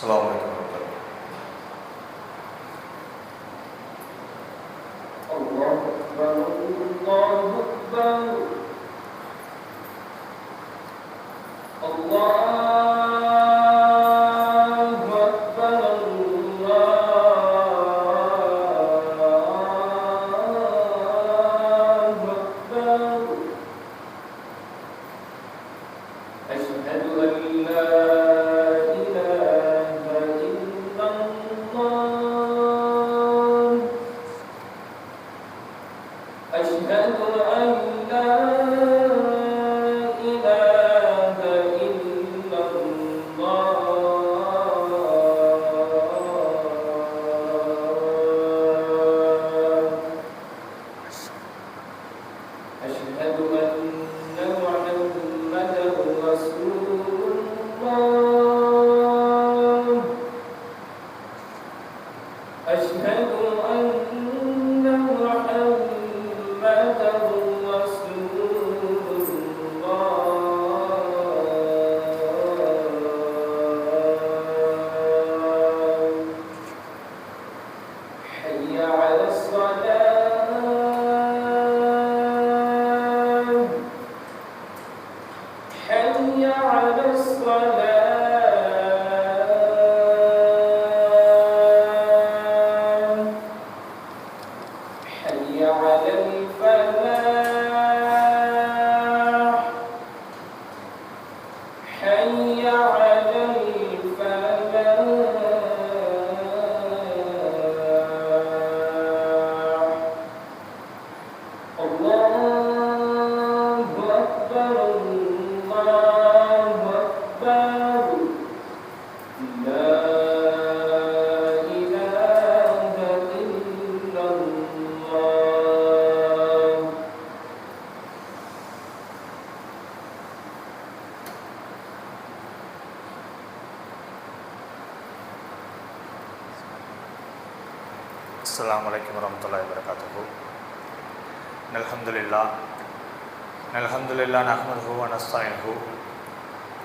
السلام عليكم ورحمة الله. الله أكبر الله أكبر الله أكبر الله أكبر أشهد أن لا السلام عليكم ورحمة الله وبركاته. الحمد لله نحمده ونستعينه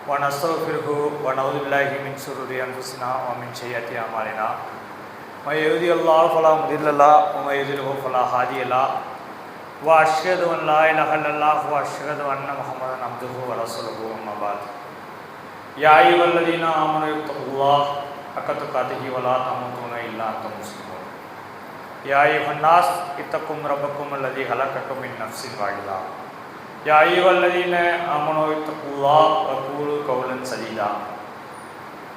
ونستغفره ونعوذ بالله من شرور أنفسنا ومن سيئات أعمالنا من يهده الله فلا مضل له ومن يضلل فلا هادي له وأشهد أن لا إله إلا الله وأشهد أن محمدا عبده ورسوله أما بعد يا أيها الذين آمنوا اتقوا الله حق تقاته ولا تموتن إلا وأنتم مسلمون يا أيها الناس اتقوا ربكم الذي خلقكم من نفس واحدة يا أيها الذين آمنوا اتقوا الله وقولوا قولا سديدا.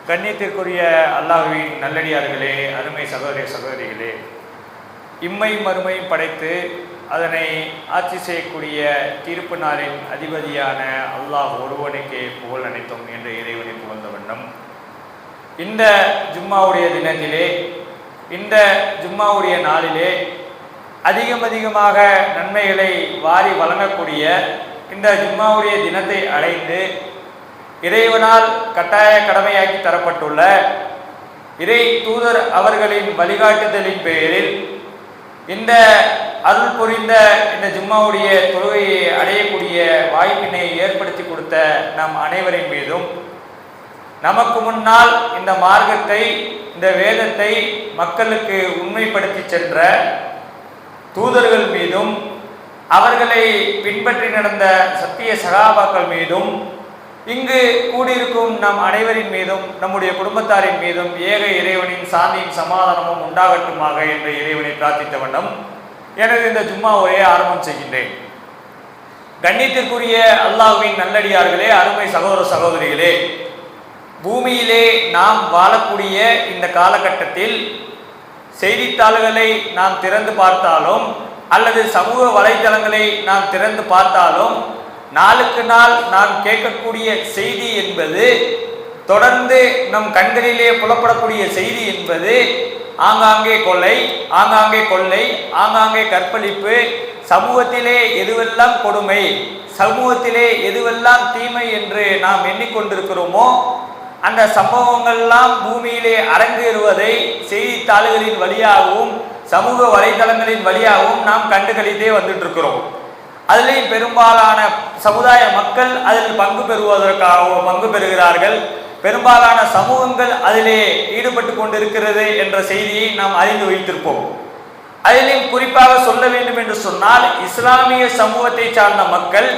கண்ணியத்திற்குரிய அல்லாஹ்வின் நல்லடியார்களே, அருமை சகோதர சகோதரிகளே, இம்மை மறுமையும் படைத்து அதனை ஆட்சி செய்யக்கூடிய தீர்ப்பு நாளின் அதிபதியான அல்லாஹ் ஒருவனுக்கே புகழ் அனைத்தும் என்று இறைவனை புகழ்ந்த வண்ணம் இந்த ஜும்மாவுடைய தினத்திலே, இந்த ஜும்மாவுடைய நாளிலே அதிகமாக நன்மைகளை வாரி வழங்கக்கூடிய இந்த ஜும்மாவுடைய தினத்தை அடைந்து இறைவனால் கட்டாய கடமையாக்கி தரப்பட்டுள்ள இறை தூதர் அவர்களின் வழிகாட்டுதலின் பெயரில் இந்த அருள் புரிந்த இந்த ஜும்மாவுடைய தொழுகையை அடையக்கூடிய வாய்ப்பினை ஏற்படுத்தி கொடுத்த நம் அனைவரின் மீதும், நமக்கு முன்னால் இந்த மார்க்கத்தை, இந்த வேதத்தை மக்களுக்கு உண்மைப்படுத்தி சென்ற தூதர்கள் மீதும், அவர்களை பின்பற்றி நடந்த சத்திய சகாபாக்கள் மீதும், இங்கு கூடியிருக்கும் நம் அனைவரின் மீதும், நம்முடைய குடும்பத்தாரின் மீதும் ஏக இறைவனின் சாந்தியும் சமாதானமும் உண்டாகட்டுமாக என்று இறைவனை பிரார்த்தித்த வண்ணம் எனது இந்த ஜும்மா உரையை ஆரம்பம் செய்கின்றேன். கண்ணியத்திற்குரிய அல்லாஹ்வின் நல்லடியார்களே, அருமை சகோதர சகோதரிகளே, பூமியிலே நாம் வாழக்கூடிய இந்த காலகட்டத்தில் செய்தித்தாள்களை நாம் திறந்து பார்த்தாலும் அல்லது சமூக வலைதளங்களை நாம் திறந்து பார்த்தாலும் நாளுக்கு நாள் நாம் கேட்கக்கூடிய செய்தி என்பது, தொடர்ந்து நம் கண்களிலே புலப்படக்கூடிய செய்தி என்பது ஆங்காங்கே கொலை, ஆங்காங்கே கொள்ளை, ஆங்காங்கே கற்பழிப்பு, சமூகத்திலே எதுவெல்லாம் கொடுமை, சமூகத்திலே எதுவெல்லாம் தீமை என்று நாம் எண்ணிக்கொண்டிருக்கிறோமோ அந்த சம்பவங்கள்லாம் பூமியிலே அரங்கேறுவதை செய்தித்தாள்களின் வழியாகவும் சமூக வலைதளங்களின் வழியாகவும் நாம் கண்டுகளித்தே வந்துட்டு இருக்கிறோம். அதிலேயும் பெரும்பாலான சமுதாய மக்கள் அதில் பங்கு பெறுவதற்காக பங்கு பெறுகிறார்கள். பெரும்பாலான சமூகங்கள் அதிலே ஈடுபட்டு கொண்டிருக்கிறது என்ற செய்தியை நாம் அறிந்து வைத்திருப்போம். அதிலும் குறிப்பாக சொல்ல வேண்டும் என்று சொன்னால், இஸ்லாமிய சமூகத்தை சார்ந்த மக்கள்,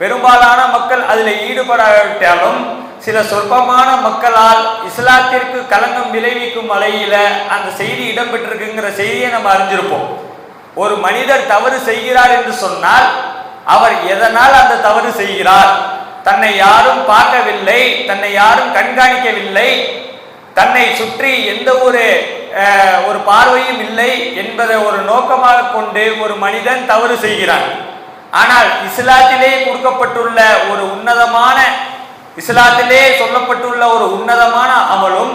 பெரும்பாலான மக்கள் அதில் ஈடுபடாவிட்டாலும் சில சொற்பமான மக்களால் இஸ்லாத்திற்கு களங்கம் விளைவிக்கும் வகையில அந்த செய்தி இடம்பெற்றிருக்குங்கிற செய்தியை நம்ம அறிஞ்சிருப்போம். ஒரு மனிதர் தவறு செய்கிறார் என்று சொன்னால் அவர் எதனால் அந்த தவறு செய்கிறார், தன்னை யாரும் பார்க்கவில்லை, தன்னை யாரும் கண்காணிக்கவில்லை, தன்னை சுற்றி எந்த ஒரு பார்வையும் இல்லை என்பதை ஒரு நோக்கமாக கொண்டு ஒரு மனிதன் தவறு செய்கிறான். ஆனால் இஸ்லாத்திலே கொடுக்கப்பட்டுள்ள ஒரு உன்னதமான, இஸ்லாத்திலே சொல்லப்பட்டுள்ள ஒரு உன்னதமான அமலும்,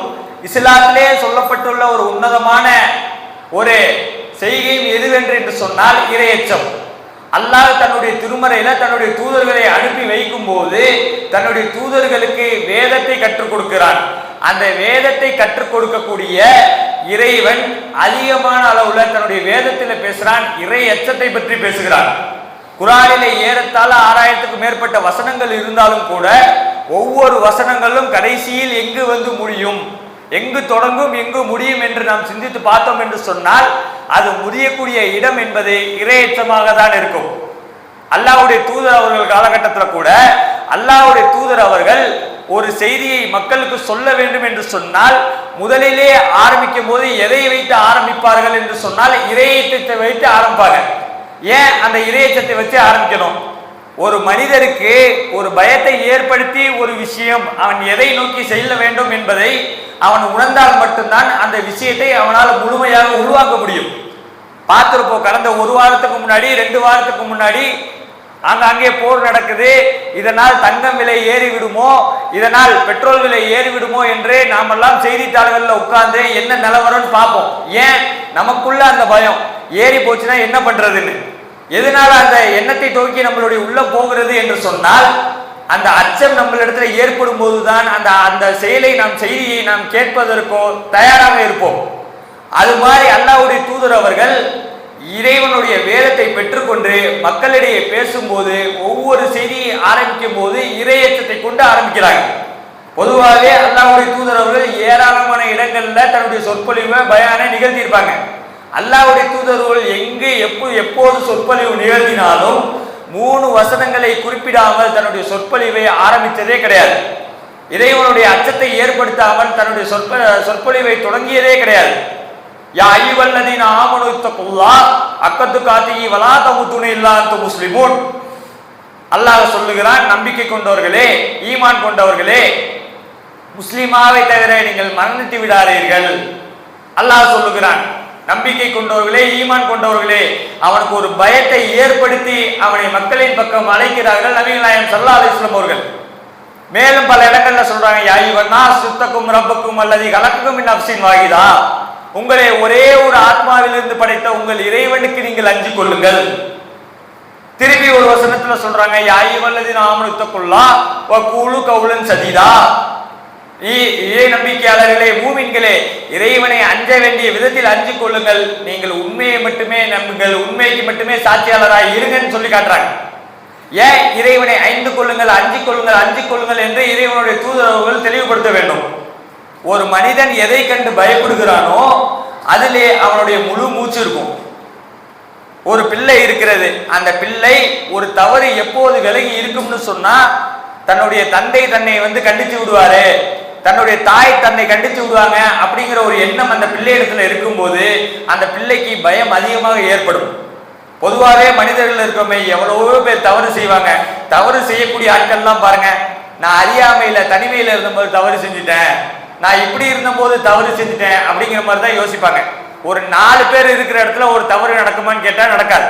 இஸ்லாத்திலே சொல்லப்பட்டுள்ள ஒரு உன்னதமான ஒரு செய்கையும் எதுவென்று என்று சொன்னால் இறையச்சம். அல்லாஹ் தன்னுடைய திருமறையில தன்னுடைய தூதர்களை அனுப்பி வைக்கும் போது தன்னுடைய தூதர்களுக்கு வேதத்தை கற்றுக் கொடுக்கிறான். அந்த வேதத்தை கற்றுக் கொடுக்கக்கூடிய இறைவன் அதிகமான அளவுல தன்னுடைய வேதத்தில் பேசுறான், இறை எச்சத்தை பற்றி பேசுகிறான். குர்ஆனிலே ஏறத்தாழ 6000க்கு மேற்பட்ட வசனங்கள் இருந்தாலும் கூட ஒவ்வொரு வசனங்களும் கடைசியில் எங்கு வந்து முடியும், எங்கு தொடங்கும் எங்கு முடியும் என்று நாம் சிந்தித்து பார்த்தோம் என்று சொன்னால் அது முடியக்கூடிய இடம் என்பது இறையச்சமாக தான் இருக்கும். அல்லாஹ்வுடைய தூதர் அவர்கள் காலகட்டத்தில் கூட அல்லாஹ்வுடைய தூதர் அவர்கள் ஒரு செய்தியை மக்களுக்கு சொல்ல வேண்டும் என்று சொன்னால் முதலிலே ஆரம்பிக்கும் போது எதை வைத்து ஆரம்பிப்பார்கள் என்று சொன்னால் இறையச்சத்தை வைத்து ஆரம்பிப்பாங்க. ஏன் அந்த இறையச்சத்தை வச்சு ஆரம்பிக்கணும்? ஒரு மனிதருக்கு ஒரு பயத்தை ஏற்படுத்தி ஒரு விஷயம் அவன் எதை நோக்கி செல்ல வேண்டும் என்பதை அவன் உணர்ந்தால் மட்டும்தான் அந்த விஷயத்தை அவனால் முழுமையாக உருவாக்க முடியும். பார்த்திருப்போம், கடந்த 1 வாரத்துக்கு முன்னாடி 2 வாரத்துக்கு முன்னாடி அங்கே போர் நடக்குது, இதனால் தங்கம் விலை ஏறிவிடுமோ, இதனால் பெட்ரோல் விலை ஏறிவிடுமோ என்று நாமெல்லாம் செய்தித்தாள்களில் உட்கார்ந்து என்ன நிலவரம்னு பார்ப்போம். ஏன்? நமக்குள்ள அந்த பயம் ஏறி போச்சுன்னா என்ன பண்றதுன்னு. எதனால அந்த எண்ணத்தை தூக்கி நம்மளுடைய உள்ள போகிறது என்று சொன்னால் அந்த அச்சம் நம்மளிடத்துல ஏற்படும் போதுதான் அந்த செயலை நாம் செய்தியை நாம் கேட்பதற்கோ தயாராக இருப்போம். அது மாதிரி அல்லாஹ்வுடைய தூதர் அவர்கள் இறைவனுடைய வேதத்தை பெற்றுக்கொண்டு மக்களிடையே பேசும்போது ஒவ்வொரு செய்தியை ஆரம்பிக்கும் போது இறையச்சத்தை கொண்டு ஆரம்பிக்கிறாங்க. பொதுவாகவே அல்லாஹ்வுடைய தூதர் அவர்கள் ஏராளமான இடங்கள்ல தன்னுடைய சொற்பொழிவை பயானை நிகழ்த்தியிருப்பாங்க. அல்லாஹ்வுடைய தூதர்கள் எங்கு எப்போது சொற்பொழிவு நிகழ்த்தினாலும் 3 வசனங்களை குறிப்பிடாமல் தன்னுடைய சொற்பொழிவை ஆரம்பித்ததே கிடையாது. இறைவனுடைய அச்சத்தை ஏற்படுத்தாமல் தன்னுடைய சொற்பொழிவை தொடங்கியதே கிடையாது. யா அய்யுஹல்லதீன ஆமனு தக்குல்லாஹ் ஹக்க துகாத்திஹி வலா தமூதுன இல்லா அன்தும் முஸ்லிமூன். அல்லாஹ் சொல்லுகிறான், நம்பிக்கை கொண்டவர்களே, ஈமான் கொண்டவர்களே, முஸ்லிமாவை தவிர நீங்கள் மரணித்து விடாதீர்கள். அல்லாஹ் சொல்லுகிறான், நம்பிக்கை கொண்டவர்களே, ஈமான் கொண்டவர்களே. அவனுக்கு ஒரு பயத்தை ஏற்படுத்தி அவனை மக்களின் பக்கம் அழைக்கிறார்கள் நபிகள் நாயகம் ஸல்லல்லாஹு அலைஹி வஸல்லம் அவர்கள். மேலும் பல இடங்கள்ல சொல்றாங்க, யா அய்யுஹன்னாஸ் சுத்தக்கும் ரப்பக்கும் அல்லதி கலக்கும் மின் நஃப்ஸின் வாஹிதா. உங்களை ஒரே ஒரு ஆத்மாவிலிருந்து படைத்த உங்கள் இறைவனுக்கு நீங்கள் அஞ்சிக் கொள்ளுங்கள். திருப்பி ஒரு வசனத்துல சொல்றாங்க, யா அய்யுஹல்லதீன ஆமனு தக்குல்லாஹ் வ கூலு கௌலன் சதீதா. நம்பிக்கையாளர்களே, மூமின்களே, இறைவனை அஞ்ச வேண்டிய விதத்தில் அஞ்சிக் கொள்ளுங்கள். நீங்கள் உண்மையை மட்டுமே நம்புங்கள், உண்மைக்கு மட்டுமே சாட்சியாளராய் இருங்கன்னு சொல்லி காட்டுறாங்க. ஏன் இறைவனை அஞ்சிக் கொள்ளுங்கள், அஞ்சிக் கொள்ளுங்கள், அஞ்சிக் கொள்ளுங்கள் என்று இறைவனுடைய தூதரவர்கள் தெளிவுபடுத்த வேண்டும். ஒரு மனிதன் எதை கண்டு பயப்படுகிறானோ அதிலே அவனுடைய முழு மூச்சு இருக்கும். ஒரு பிள்ளை இருக்கிறது, அந்த பிள்ளை ஒரு தவறு எப்போது விலகி இருக்கும்னு சொன்னா தன்னுடைய தந்தை தன்னை கண்டிச்சு விடுவாரு, தன்னுடைய தாய் தன்னை கண்டிச்சு விடுவாங்க அப்படிங்கிற ஒரு எண்ணம் அந்த பிள்ளை இடத்துல இருக்கும்போது அந்த பிள்ளைக்கு பயம் அதிகமாக ஏற்படும். பொதுவாகவே மனிதர்கள் இருக்கோமே, எவ்வளவோ பேர் தவறு செய்வாங்க. தவறு செய்யக்கூடிய ஆட்கள்லாம் பாருங்க, நான் அறியாமையில தனிமையில இருந்தபோது தவறு செஞ்சுட்டேன், நான் இப்படி இருந்தபோது தவறு செஞ்சுட்டேன் அப்படிங்கிற மாதிரி தான் யோசிப்பாங்க. ஒரு 4 பேர் இருக்கிற இடத்துல ஒரு தவறு நடக்குமான்னு கேட்டா நடக்காது.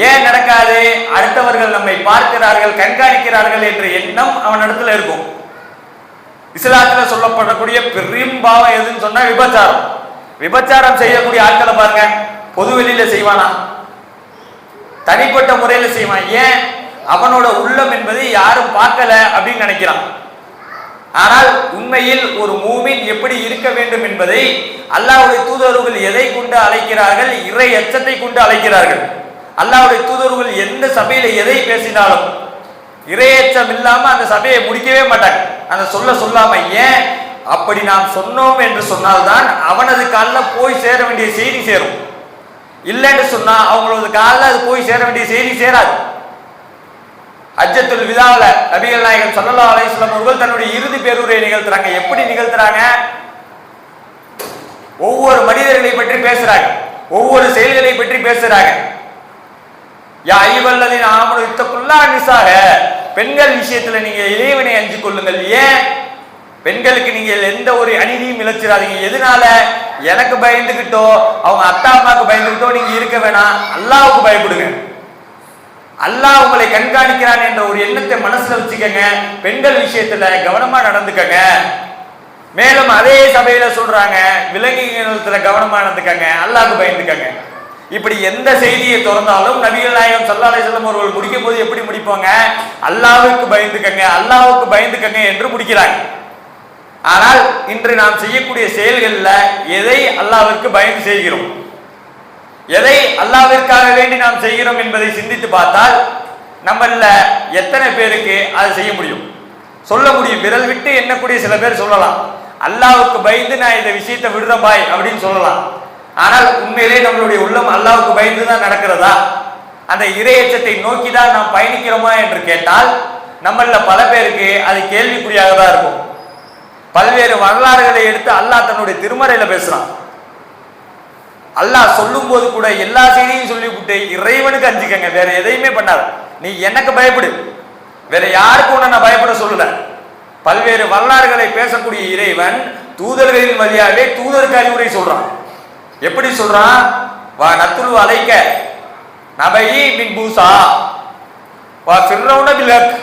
ஏன் நடக்காது? அடுத்தவர்கள் நம்மை பார்க்கிறார்கள், கண்காணிக்கிறார்கள் என்ற எண்ணம் அவன் இடத்துல இருக்கும். இஸ்லாத்துல சொல்லப்படக்கூடிய பெரும் பாவம் எதுன்னு சொன்னா விபச்சாரம். விபச்சாரம் செய்யக்கூடிய ஆட்களை பாருங்க, பொது வெளியில செய்வானா? தனிப்பட்ட முறையில செய்வான். ஏன்? அவனோட உள்ளம் என்பது யாரும் பார்க்கல அப்படின்னு நினைக்கிறான். ஆனால் உண்மையில் ஒரு மூமின் எப்படி இருக்க வேண்டும் என்பதை அல்லாஹ்வுடைய தூதர்கள் எதை கொண்டு அழைக்கிறார்கள்? இறை எச்சத்தை கொண்டு அழைக்கிறார்கள். அல்லாஹ்வுடைய தூதர்கள் எந்த சபையில எதை பேசினாலும் இறையச்சம் இல்லாம அந்த சபையை முடிக்கவே மாட்டாங்க. அந்த சொல்லாம. ஏன் அப்படி நாம் சொன்னோம் என்று சொன்னால்தான் அவனது காலில் போய் சேர வேண்டிய செய்தி சேரும். இல்லைன்னு சொன்னா அவங்களது காலில் அது போய் சேர வேண்டிய செய்தி சேராது. ஹஜ்ஜத்துல் விதாவில் நபிகள் நாயகம் ஸல்லல்லாஹு அலைஹி வஸல்லம் அவர்கள் தன்னுடைய இறுதி பேருரை நிகழ்த்துறாங்க. எப்படி நிகழ்த்துறாங்க? ஒவ்வொரு மனிதர்களை பற்றி பேசுறாங்க, ஒவ்வொரு செயல்களை பற்றி பேசுறாங்க. யா அய்யுஹல்லதீன ஆமனு இத்தகுல்லாஹ நிஸாக, பெண்கள் விஷயத்துல நீங்க இறைவனை அஞ்சிக் கொள்ளுங்கள். ஏன்? பெண்களுக்கு நீங்கள் எந்த ஒரு அநீதியும் இழைச்சிடாதீங்க. எதனால? எனக்கு பயந்துகிட்டோ அவங்க அத்தா அம்மாவுக்கு பயந்துகிட்டோ நீங்க இருக்க வேணாம், அல்லாஹ்வுக்கு பயப்படுங்க. அல்லாஹ் உங்களை கண்காணிக்கிறான் என்ற ஒரு எண்ணத்தை மனசுல வச்சுக்கங்க. பெண்கள் விஷயத்துல கவனமா நடந்துக்கங்க. மேலும் அதே சபையில சொல்றாங்க, விலங்கினத்துல கவனமா நடந்துக்கங்க, அல்லாஹ்வுக்கு பயந்துக்கங்க. இப்படி எந்த செய்தியை திறந்தாலும் நபிகள் நாயகம் ஸல்லல்லாஹு அலைஹி வஸல்லம் அவர்கள் முடிக்கும் போது எப்படி முடிப்பாங்க? அல்லாஹ்வுக்கு பயந்துக்கங்க, அல்லாஹ்வுக்கு பயந்துக்கங்க என்று முடிக்கிறாங்க. ஆனால் இன்று நாம் செய்யக்கூடிய செயல்கள்ல எதை அல்லாஹ்விற்கு பயந்து செய்கிறோம், எதை அல்லாஹ்விற்காக வேண்டி நாம் செய்கிறோம் என்பதை சிந்தித்து பார்த்தால் நம்மள எத்தனை பேருக்கு அதை செய்ய முடியும்? சொல்ல முடியும். விரல் விட்டு எண்ணக்கூடிய சில பேர் சொல்லலாம், அல்லாஹ்வுக்கு பயந்து நான் இந்த விஷயத்தை விடுறேன் பாய் அப்படின்னு சொல்லலாம். ஆனால் உண்மையிலே நம்மளுடைய உள்ளம் அல்லாஹ்வுக்கு பயந்து தான் நடக்கிறதா? அந்த இறையச்சத்தை நோக்கி தான் நாம் பயணிக்கிறோமா என்று கேட்டால் நம்மள பல பேருக்கு அது கேள்விக்குறியாக தான் இருக்கும். பல்வேறு வரலாறுகளை எடுத்து அல்லாஹ் தன்னுடைய திருமறையில பேசுறான். அல்லாஹ் சொல்லும் போது கூட எல்லா செய்தியும் சொல்லிவிட்டு இறைவனுக்கு அஞ்சிக்கங்க, வேற எதையுமே பண்ணாத, நீ எனக்கு பயப்படு, வேற யாருக்கும் உன்னை நான் பயப்பட சொல்லல. பல்வேறு வரலாறுகளை பேசக்கூடிய இறைவன் தூதர்களின் வழியாகவே தூதருக்கு அறிவுரை சொல்றான். எப்படி சொல்றான்? வா நத்துலு அலைக்க நபையி மின் பூசா வா ஃபிர்அவுன பில்-ஹக்,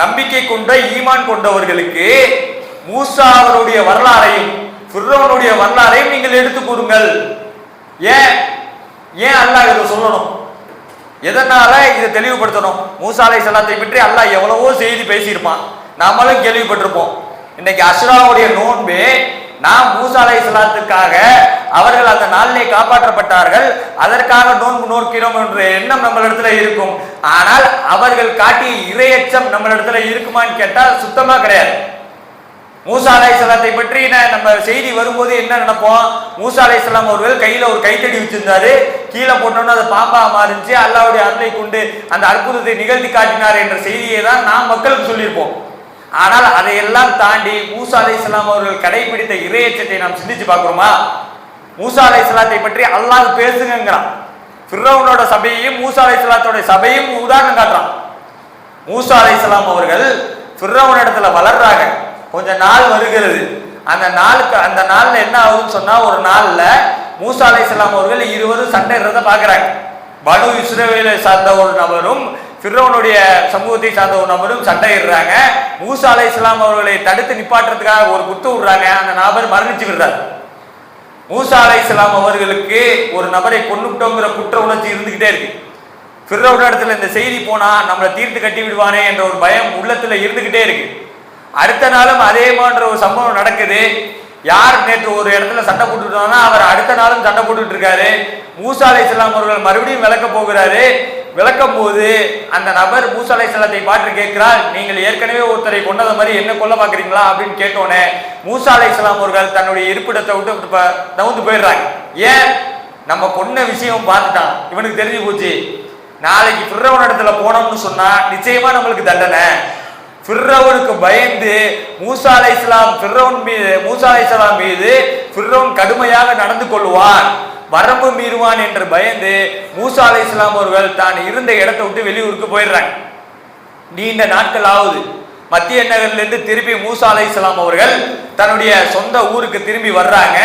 நம்பிக்கை கொண்ட ஈமான் கொண்டவர்களுக்கு மூசா அவருடைய வரலாறையும் ஃபிர்அவுனுடைய வரலாறையும் நீங்கள் எடுத்து கூறுங்கள். ஏன் ஏன் அல்லாஹ் இதை சொல்லணும்? எதனால இதை தெளிவுபடுத்தணும்? மூசா அலைஹிஸ்ஸலாத்தை பற்றி அல்லாஹ் எவ்வளவோ செய்தி பேசியிருப்பான், நாமளும் கேள்விப்பட்டிருப்போம். இன்னைக்கு அஷ்ராவுடைய நோன்பு நாம் மூசா அலைஹிஸ்ஸலாத்துக்காக அவர்கள் அந்த நாளிலே காப்பாற்றப்பட்டார்கள், அதற்காக நோன்பு நோக்கிறோம் என்ற எண்ணம் நம்மளிடத்துல இருக்கும். ஆனால் அவர்கள் காட்டிய இறையச்சம் நம்மளிடத்துல இருக்குமான்னு கேட்டால் சுத்தமா கிடையாது. மூசா அலைஹிஸ்ஸலாத்தை பற்றி நம்ம செய்தி வரும்போது என்ன நினைப்போம்? மூசா அலைஹிஸ்ஸலாம் அவர்கள் கையில ஒரு கைத்தடி வச்சிருந்தாரு, கீழே போட்டோன்னு அது பாம்பா மாறிச்சு, அல்லாஹ்வுடைய அருளை கொண்டு அந்த அற்புதத்தை நிகழ்த்தி காட்டினார் என்ற செய்தியை தான் நாம் மக்களுக்கு சொல்லியிருப்போம். ஆனால் அதையெல்லாம் தாண்டி மூசா அலைஹிஸ்ஸலாம் அவர்கள் கடைபிடித்த இறையச்சத்தை நாம் சிந்திச்சு பார்க்கிறோமா? மூசா அலைஹிஸ்ஸலாத்தை பற்றி அல்லாஹ் பேசுங்கிறான். ஃபிர்அவுனோட சபையையும் மூசா அலைஹிஸ்ஸலாத்தோட சபையும் உதாரணம் காட்டுறான். மூசா அலைஹிஸ்ஸலாம் அவர்கள் ஃபிர்அவுன் இடத்துல வளர்றாங்க, கொஞ்ச நாள் வருகிறது. அந்த நாள்ல என்ன ஆகுதுன்னு சொன்னா, ஒரு நாள்ல மூசா அலைஹிஸ்ஸலாம் அவர்கள் இருவரும் சண்டைறத பாக்குறாங்க. பனு இஸ்ரவேலை சார்ந்த ஒரு நபரும் ஃபிர்அவுனுடைய சமூகத்தை சார்ந்த ஒரு நபரும் சண்டையிடுறாங்க. மூசா அலைஹிஸ்ஸலாம் அவர்களை தடுத்து நிப்பாட்டுறதுக்காக ஒரு குத்து விடுறாங்க. அந்த நபர் மரணிச்சு விடுறார். மூசா அலைஹிஸ்ஸலாம் அவர்களுக்கு ஒரு நபரை கொன்னுட்டோங்கிற குற்ற உணர்ச்சி இருந்துகிட்டே இருக்கு. ஃபிர்அவுன் இடத்துல இந்த செய்தி போனா நம்மளை தீர்த்து கட்டி விடுவானே என்ற ஒரு பயம் உள்ளத்துல இருந்துகிட்டே இருக்கு. அடுத்த நாளும் அதே போன்ற ஒரு சம்பவம் நடக்குது. யார் நேற்று ஒரு இடத்துல சண்டை போட்டுட்டாங்கன்னா அவர் அடுத்த நாளும் சண்டை போட்டுட்டு இருக்காரு. மூசா அலைஹிஸ்ஸலாம் அவர்கள் மறுபடியும் விளக்க போகிறாரு. விளக்கும் போது அந்த நபர் மூசா அலைஹிஸ்ஸலாத்தை பார்த்து கேட்கிறார், நீங்கள் ஏற்கனவே ஒருத்தரை கொண்டத மாதிரி என்ன கொல்ல பாக்குறீங்களா அப்படின்னு கேட்டோன்னே மூசா அலைஹிஸ்ஸலாம் அவர்கள் தன்னுடைய இருப்பிடத்தை விட்டு நவுந்து போயிடுறாங்க. ஏன்? நம்ம கொன்ன விஷயம் பார்த்துட்டான், இவனுக்கு தெரிஞ்சு போச்சு. நாளைக்கு ஃபிர்அவுன் இடத்துல போனோம்னு சொன்னா நிச்சயமா நம்மளுக்கு தண்டனை. ஃபிர்அவுனுக்கு பயந்து மூசா அலைஹிஸ்ஸலாம் மீது ஃபிர்அவுன் கடுமையாக நடந்து கொள்வான், வரம்பு மீறுவான் என்று பயந்து மூசா அலைஹிஸ்ஸலாம் அவர்கள் தான் இருந்த இடத்தை விட்டு வெளியூருக்கு போயிடுறாங்க. நீண்ட நாட்கள் ஆகுது. மத்திய நகர்ல இருந்து திருப்பி மூசா அலைஹிஸ்ஸலாம் அவர்கள் தன்னுடைய சொந்த ஊருக்கு திரும்பி வர்றாங்க.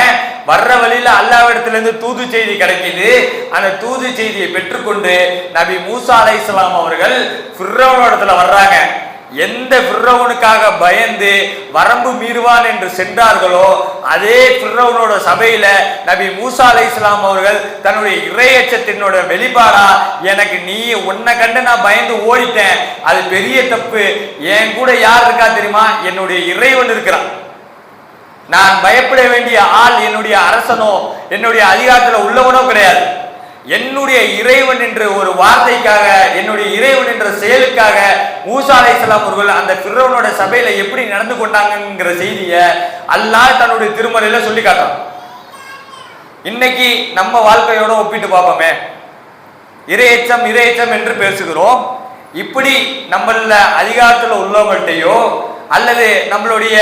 வர்ற வழியில அல்லாஹ்விடத்துல இருந்து தூது செய்தி கிடைக்குது. அந்த தூது செய்தியை பெற்றுக்கொண்டு நபி மூசா அலைஹிஸ்ஸலாம் அவர்கள் ஃபிர்அவுன் இடத்துல வர்றாங்க. எந்த ஃபிர்அவுனுக்காக பயந்து வரம்பு மீறுவான் என்று சென்றார்களோ அதே ஃபிர்அவுனோட சபையில நபி மூசா அலைஹிஸ்ஸலாம் அவர்கள் தன்னுடைய இறையச்சத்தினோட வெளிப்பாடா, எனக்கு நீ உன்னை கண்டு நான் பயந்து ஓடிட்டேன், அது பெரிய தப்பு, என் கூட யார் இருக்கா தெரியுமா? என்னுடைய இறைவன் இருக்கிறான். நான் பயப்பட வேண்டிய ஆள் என்னுடைய அரசனோ என்னுடைய அதிகாரத்துல உள்ளவனோ கிடையாது. என்னுடைய இறைவன் என்ற ஒரு வார்த்தைக்காக, என்னுடைய இறைவன் என்ற செயலுக்காக மூசா அலைஹிஸ்ஸலாம் அவர்கள் அந்த ஃபிரௌனோட சபையில எப்படி நடந்து கொண்டாங்கங்கிற செய்தியை அல்லாஹ் தன்னுடைய திருமறையில சொல்லி காட்டுறான். இன்னைக்கு நம்ம வாழ்க்கையோட ஒப்பிட்டு பார்ப்போமே. இறையச்சம் இறையச்சம் என்று பேசுகிறோம். இப்படி நம்மள அதிகாரத்தில் உள்ளவங்கள்ட்டையோ அல்லது நம்மளுடைய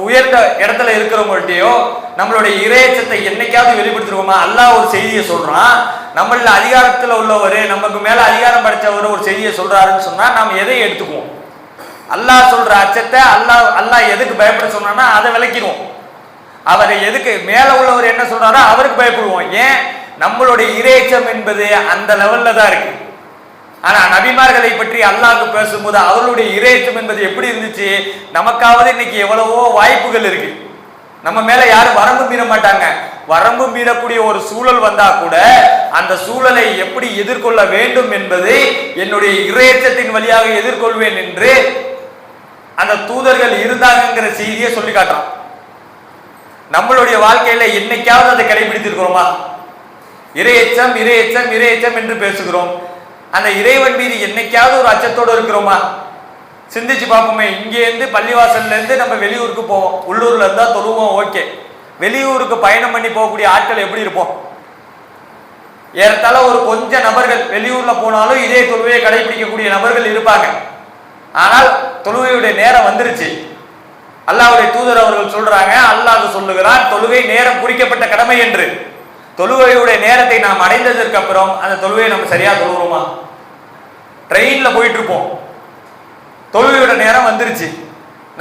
உயர்ந்த இடத்துல இருக்கிறவங்கள்ட்டையோ நம்மளுடைய இறையச்சத்தை என்னைக்காவது வெளிப்படுத்திருவோமா? அல்லாஹ் ஒரு செய்தியை சொல்றான், நம்மள அதிகாரத்தில் உள்ளவர், நமக்கு மேல அதிகாரம் படைச்சவர் ஒரு செய்தியை சொல்றாருன்னு சொன்னா நாம் எதை எடுத்துக்குவோம்? அல்லாஹ் சொல்ற அச்சத்தை அல்லாஹ் எதுக்கு பயப்பட சொன்னான்னா அதை விளக்கிடுவோம். அவர் எதுக்கு மேல உள்ளவர் என்ன சொல்றாரோ அவருக்கு பயப்படுவோம். ஏன்? நம்மளுடைய இறையச்சம் என்பது அந்த லெவல்ல தான் இருக்கு. ஆனா நபிமார்களை பற்றி அல்லாஹ்க்கு பேசும்போது அவர்களுடைய இறையச்சம் என்பது எப்படி இருந்துச்சு? நமக்காவது இன்னைக்கு எவ்வளவோ வாய்ப்புகள் இருக்கு, நம்ம மேல யாரும் வரம்பு மீற மாட்டாங்க. வரம்பு மீறக்கூடிய ஒரு சூழல் வந்தா கூட அந்த சூழலை எப்படி எதிர்கொள்ள வேண்டும் என்பதை என்னுடைய இறையச்சத்தின் வழியாக எதிர்கொள்வேன் என்று அந்த தூதர்கள் இருந்தாங்கிற செய்தியை சொல்லி காட்டுறான். நம்மளுடைய வாழ்க்கையில என்னைக்காவது அதை கடைபிடித்திருக்கிறோமா? இறையச்சம் இறையச்சம் இறையச்சம் என்று பேசுகிறோம். அந்த இறைவன் மீது என்னைக்காவது ஒரு அச்சத்தோடு இருக்கிறோமா? சிந்திச்சு பார்ப்போமே. இங்கேருந்து பள்ளிவாசல்ல இருந்து நம்ம வெளியூருக்கு போவோம், உள்ளூர்ல இருந்தா தொழுவோம், ஓகே. வெளியூருக்கு பயணம் பண்ணி போகக்கூடிய ஆட்கள் எப்படி இருப்போம்? ஏறத்தாழ ஒரு கொஞ்ச நபர்கள் வெளியூர்ல போனாலும் இதே தொழுவையை கடைபிடிக்கக்கூடிய நபர்கள் இருப்பாங்க. ஆனால் தொழுகையுடைய நேரம் வந்துருச்சு. அல்லாஹ்வுடைய தூதர் அவர்கள் சொல்றாங்க, அல்லாஹ் சொல்லுகிறான், தொழுகை நேரம் குறிக்கப்பட்ட கடமை என்று. தொழுகையுடைய நேரத்தை நாம் அடைந்ததற்கு அப்புறம் அந்த தொழுகையை நம்ம சரியா தொழுகிறோமா? ட்ரெயின்ல போயிட்டு இருப்போம், தொழுகையோட நேரம் வந்துருச்சு,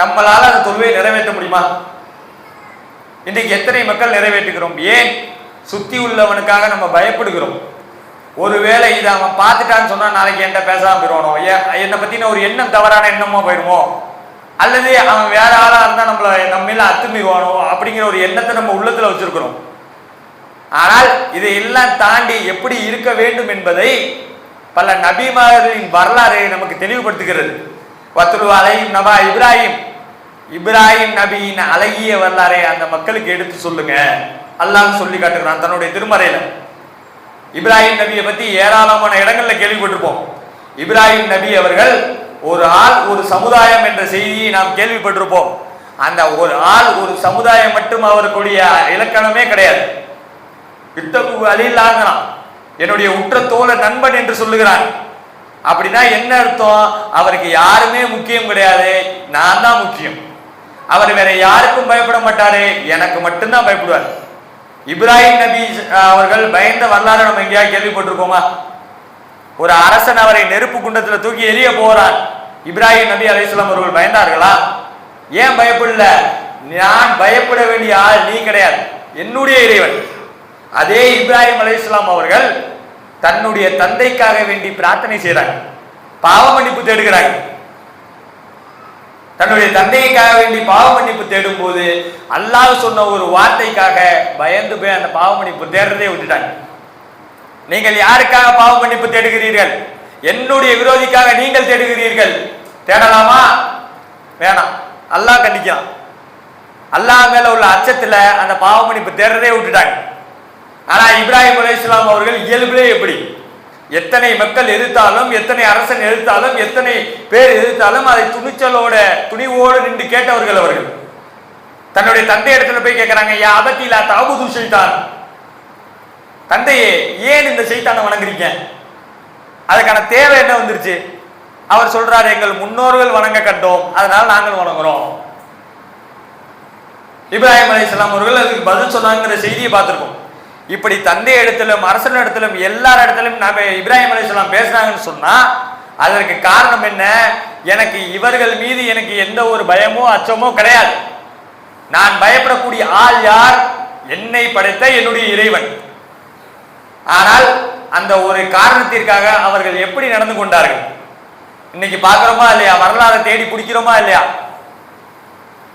நம்மளால அந்த தொழுகையை நிறைவேற்ற முடியுமா? இன்னைக்கு எத்தனை மக்கள் நிறைவேற்றுகிறோம்? ஏன்? சுத்தி உள்ளவனுக்காக நம்ம பயப்படுகிறோம். ஒருவேளை இதை அவன் பார்த்துட்டான்னு சொன்னா நாளைக்கு என்கிட்ட பேசாம போயிடுவானோ, என்னை பத்தின ஒரு எண்ணம் தவறான எண்ணமா போயிடுமோ, அல்லது அவன் வேற ஆளா இருந்தா நம்ம மேல அத்துமீறுவானோ அப்படிங்கிற ஒரு எண்ணத்தை நம்ம உள்ளத்துல வச்சிருக்கிறோம். ஆனால் இதையெல்லாம் தாண்டி எப்படி இருக்க வேண்டும் என்பதை பல நபிமார்களின் வரலாறு நமக்கு தெளிவுபடுத்துகிறது. வத்ரு அலைஹிம் நபா இப்ராஹிம், இப்ராஹிம் நபியின் அழகிய வரலாறை அந்த மக்களுக்கு எடுத்து சொல்லுங்க அல்லாஹ் சொல்லி காட்டுகிறான் தன்னுடைய திருமறையில. இப்ராஹிம் நபியை பத்தி ஏராளமான இடங்கள்ல கேள்விப்பட்டிருப்போம். இப்ராஹிம் நபி அவர்கள் ஒரு ஆள் ஒரு சமுதாயம் என்ற செய்தியை நாம் கேள்விப்பட்டிருப்போம். அந்த ஒரு ஆள் ஒரு சமுதாயம் மட்டும் அவருக்குரிய இலக்கணமே கிடையாது. யுத்தகு அலில்லாங்கிறான், என்னுடைய உற்ற தோழ நண்பன் என்று சொல்லுகிறான். அப்படின்னா என்ன அர்த்தம்? அவருக்கு யாருமே முக்கியம் கிடையாது, நான் தான் முக்கியம். அவர் வேற யாருக்கும் பயப்பட மாட்டாரு, எனக்கு மட்டும்தான் பயப்படுவார். இப்ராஹிம் நபி அவர்கள் பயந்த வரலாறு நம்ம எங்கேயாவது கேள்விப்பட்டிருக்கோமா? ஒரு அரசன் அவரை நெருப்பு குண்டத்துல தூக்கி எரிய போறான், இப்ராஹிம் நபி அலைஹிஸ்ஸலாம் அவர்கள் பயந்தார்களா? ஏன் பயப்படல? நான் பயப்பட வேண்டிய ஆள் நீ கிடையாது, என்னுடைய இறைவன். அதே இப்ராஹிம் அலைஹிஸ்ஸலாம் அவர்கள் தன்னுடைய தந்தைக்காக வேண்டி பிரார்த்தனை செய்றாங்க, பாவ மன்னிப்பு தேடுகிறாங்க. தன்னுடைய தந்தைக்காக வேண்டி பாவ மன்னிப்பு தேடும் போது அல்லாஹ் சொன்ன ஒரு வார்த்தைக்காக பயந்து போய் அந்த பாவ மன்னிப்பு தேடுறதே விட்டுட்டாங்க. நீங்கள் யாருக்காக பாவ மன்னிப்பு தேடுகிறீர்கள்? என்னுடைய விரோதிக்காக நீங்கள் தேடுகிறீர்கள். தேடலாமா? வேணாம், அல்லாஹ் கண்டிக்கிறான். அல்லாஹ் மேல உள்ள அச்சத்துல அந்த பாவ மன்னிப்பு தேடுறதே விட்டுட்டாங்க. ஆனா இப்ராஹிம் அலைஹிஸ்ஸலாம் அவர்கள் இயல்பிலே எப்படி? எத்தனை மக்கள் எதிர்த்தாலும், எத்தனை அரசன் எதிர்த்தாலும், எத்தனை பேர் எதிர்த்தாலும் அதை துணிவோடு நின்று கேட்டவர்கள் அவர்கள். தன்னுடைய தந்தை இடத்துல போய் கேட்கிறாங்க, யா அபத்திலா தாபுது ஷைத்தான், தந்தையே ஏன் இந்த சைத்தானை வணங்குறீங்க? அதுக்கான தேவை என்ன வந்துருச்சு? அவர் சொல்றாரு, எங்கள் முன்னோர்கள் வணங்க கண்டோம், அதனால நாங்கள் வணங்குறோம். இப்ராஹிம் அலைஹிஸ்ஸலாம் அவர்கள் அதுக்கு பதில் சொன்னாங்கிற செய்தியை பார்த்திருக்கோம். இப்படி தந்தை இடத்திலும் அரசன் இடத்திலும் எல்லார் இடத்திலும் நாம இப்ராஹிம் அலைஹிஸ்ஸலாம் பேசுறாங்கன்னு சொன்னா அதற்கு காரணம் என்ன? எனக்கு இவர்கள் மீது எனக்கு எந்த ஒரு பயமோ அச்சமோ கிடையாது. நான் பயப்படக்கூடிய ஆள் யார்? என்னை படைத்த என்னுடைய இறைவன். ஆனால் அந்த ஒரு காரணத்திற்காக அவர்கள் எப்படி நடந்து கொண்டார்கள் இன்னைக்கு பார்க்கிறோமா இல்லையா? வரலாறு தேடி பிடிக்கிறோமா இல்லையா?